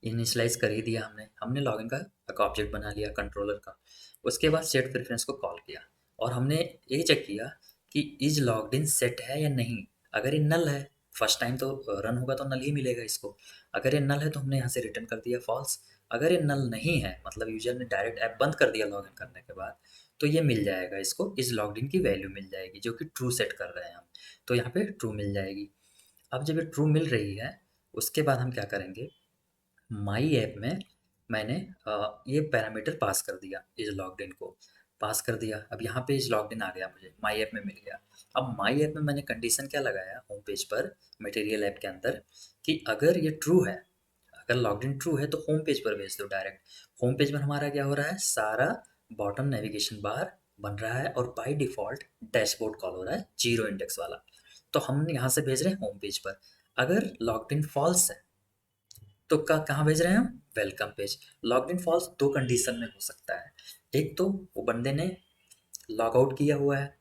इनिशियलाइज़ कर ही दिया हमने, हमने लॉगिन का एक ऑब्जेक्ट बना लिया कंट्रोलर का। उसके बाद सेट प्रेफरेंस को कॉल किया, और हमने ये चेक किया कि इज़ लॉग्ड इन सेट है या नहीं। अगर ये नल है, फर्स्ट टाइम तो रन होगा तो नल ही मिलेगा इसको। अगर ये नल है तो हमने यहाँ से रिटर्न कर दिया फॉल्स। अगर ये नल नहीं है, मतलब यूज़र ने डायरेक्ट ऐप बंद कर दिया लॉगिन करने के बाद, तो ये मिल जाएगा, इसको इज़ लॉग्ड इन की वैल्यू मिल जाएगी, जो कि ट्रू सेट कर रहे हैं हम। तो यहाँ पे ट्रू मिल जाएगी। अब जब ये ट्रू मिल रही है, उसके बाद हम क्या करेंगे, माई ऐप में मैंने ये पैरामीटर पास कर दिया, इज़ लॉग्ड इन को पास कर दिया। अब यहाँ पे इज़ लॉग्ड इन आ गया, मुझे माई ऐप में मिल गया। अब माई ऐप में मैंने कंडीशन क्या लगाया होम पेज पर, मटेरियल ऐप के अंदर, कि अगर ये ट्रू है, अगर लॉग्ड इन ट्रू है, तो होम पेज पर भेज दो डायरेक्ट। होम पेज पर हमारा क्या हो रहा है, सारा बॉटम नेविगेशन बार बन रहा है, और बाय डिफ़ॉल्ट डैशबोर्ड कॉल हो रहा है, जीरो इंडेक्स वाला। तो हम यहाँ से भेज रहे हैं होम पेज पर। अगर लॉग्ड इन फॉल्स है, तो कहाँ भेज रहे हैं हम, welcome page. Logged in false दो कंडीशन में हो सकता है। एक तो वो बंदे ने लॉग आउट किया हुआ है,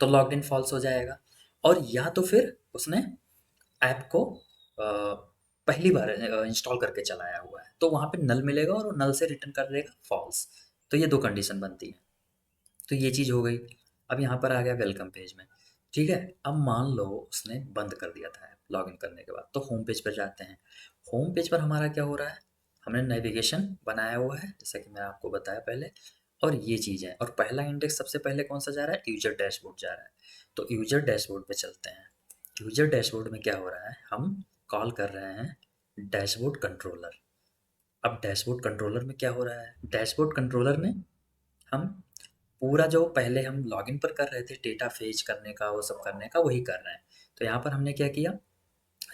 तो लॉग्ड इन फॉल्स हो जाएगा। और या तो फिर उसने ऐप को पहली बार इंस्टॉल करके चलाया हुआ है, तो वहाँ पे नल मिलेगा और वो नल से रिटर्न कर देगा फॉल्स। तो ये दो कंडीशन बनती है। तो ये चीज़ हो गई। अब यहाँ पर आ गया वेलकम पेज में, ठीक है। अब मान लो उसने बंद कर दिया था लॉगिन करने के बाद, तो होम पेज पर जाते हैं। होम पेज पर हमारा क्या हो रहा है, हमने नेविगेशन बनाया हुआ है, जैसा कि मैं आपको बताया पहले। और ये चीज़ है, और पहला इंडेक्स सबसे पहले कौन सा जा रहा है, यूजर डैशबोर्ड जा रहा है। तो यूजर डैशबोर्ड पे चलते हैं। यूजर डैशबोर्ड में क्या हो रहा है, हम कॉल कर रहे हैं डैशबोर्ड कंट्रोलर। अब डैशबोर्ड कंट्रोलर में क्या हो रहा है, डैशबोर्ड कंट्रोलर में हम पूरा जो पहले हम लॉगिन पर कर रहे थे डेटा फेच करने का, वो सब करने का, वही कर रहे हैं। तो यहाँ पर हमने क्या किया,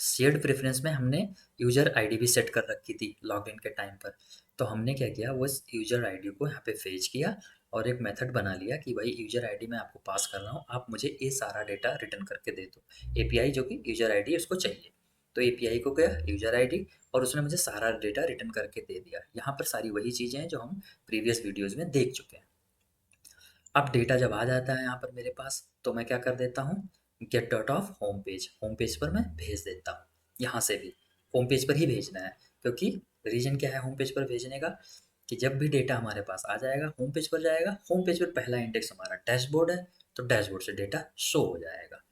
शेयर्ड प्रेफरेंस में हमने यूज़र आईडी भी सेट कर रखी थी लॉगिन के टाइम पर। तो हमने क्या किया, वो यूज़र आईडी को यहाँ पे फेच किया, और एक मेथड बना लिया कि भाई यूज़र आईडी मैं आपको पास कर रहा हूँ, आप मुझे ये सारा डेटा रिटर्न करके दे दो। एपीआई जो कि यूज़र आईडी है उसको चाहिए, तो एपीआई को गया यूज़र आईडी, और उसने मुझे सारा डेटा रिटर्न करके दे दिया। यहाँ पर सारी वही चीज़ें हैं जो हम प्रीवियस वीडियोज़ में देख चुके हैं। अब डेटा जब आ जाता है यहाँ पर मेरे पास, तो मैं क्या कर देता हूँ, get dot off home page पर मैं भेज देता हूँ। यहाँ से भी होम पेज पर ही भेजना है, क्योंकि रीजन क्या है होम पेज पर भेजने का, कि जब भी डेटा हमारे पास आ जाएगा होम पेज पर जाएगा। होम पेज पर पहला इंडेक्स हमारा डैशबोर्ड है, तो डैशबोर्ड से डेटा शो हो जाएगा।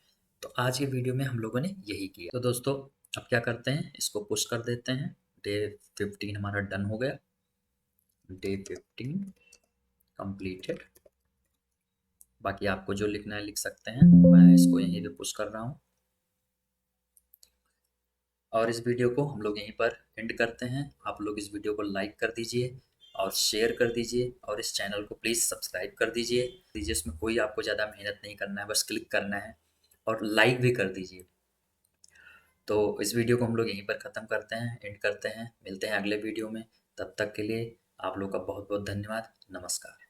तो आज के वीडियो में हम लोगों ने यही किया। तो दोस्तों, अब क्या करते हैं, इसको पुश कर देते हैं। डे 15 हमारा डन हो गया, डे 15 कंप्लीटेड। बाकी आपको जो लिखना है लिख सकते हैं, मैं इसको यहीं पे पुश कर रहा हूँ। और इस वीडियो को हम लोग यहीं पर एंड करते हैं। आप लोग इस वीडियो को लाइक कर दीजिए और शेयर कर दीजिए, और इस चैनल को प्लीज़ सब्सक्राइब कर दीजिए। इसमें कोई आपको ज़्यादा मेहनत नहीं करना है, बस क्लिक करना है और लाइक भी कर दीजिए। तो इस वीडियो को हम लोग यहीं पर ख़त्म करते हैं, एंड करते हैं। मिलते हैं अगले वीडियो में। तब तक के लिए आप लोग का बहुत बहुत धन्यवाद। नमस्कार।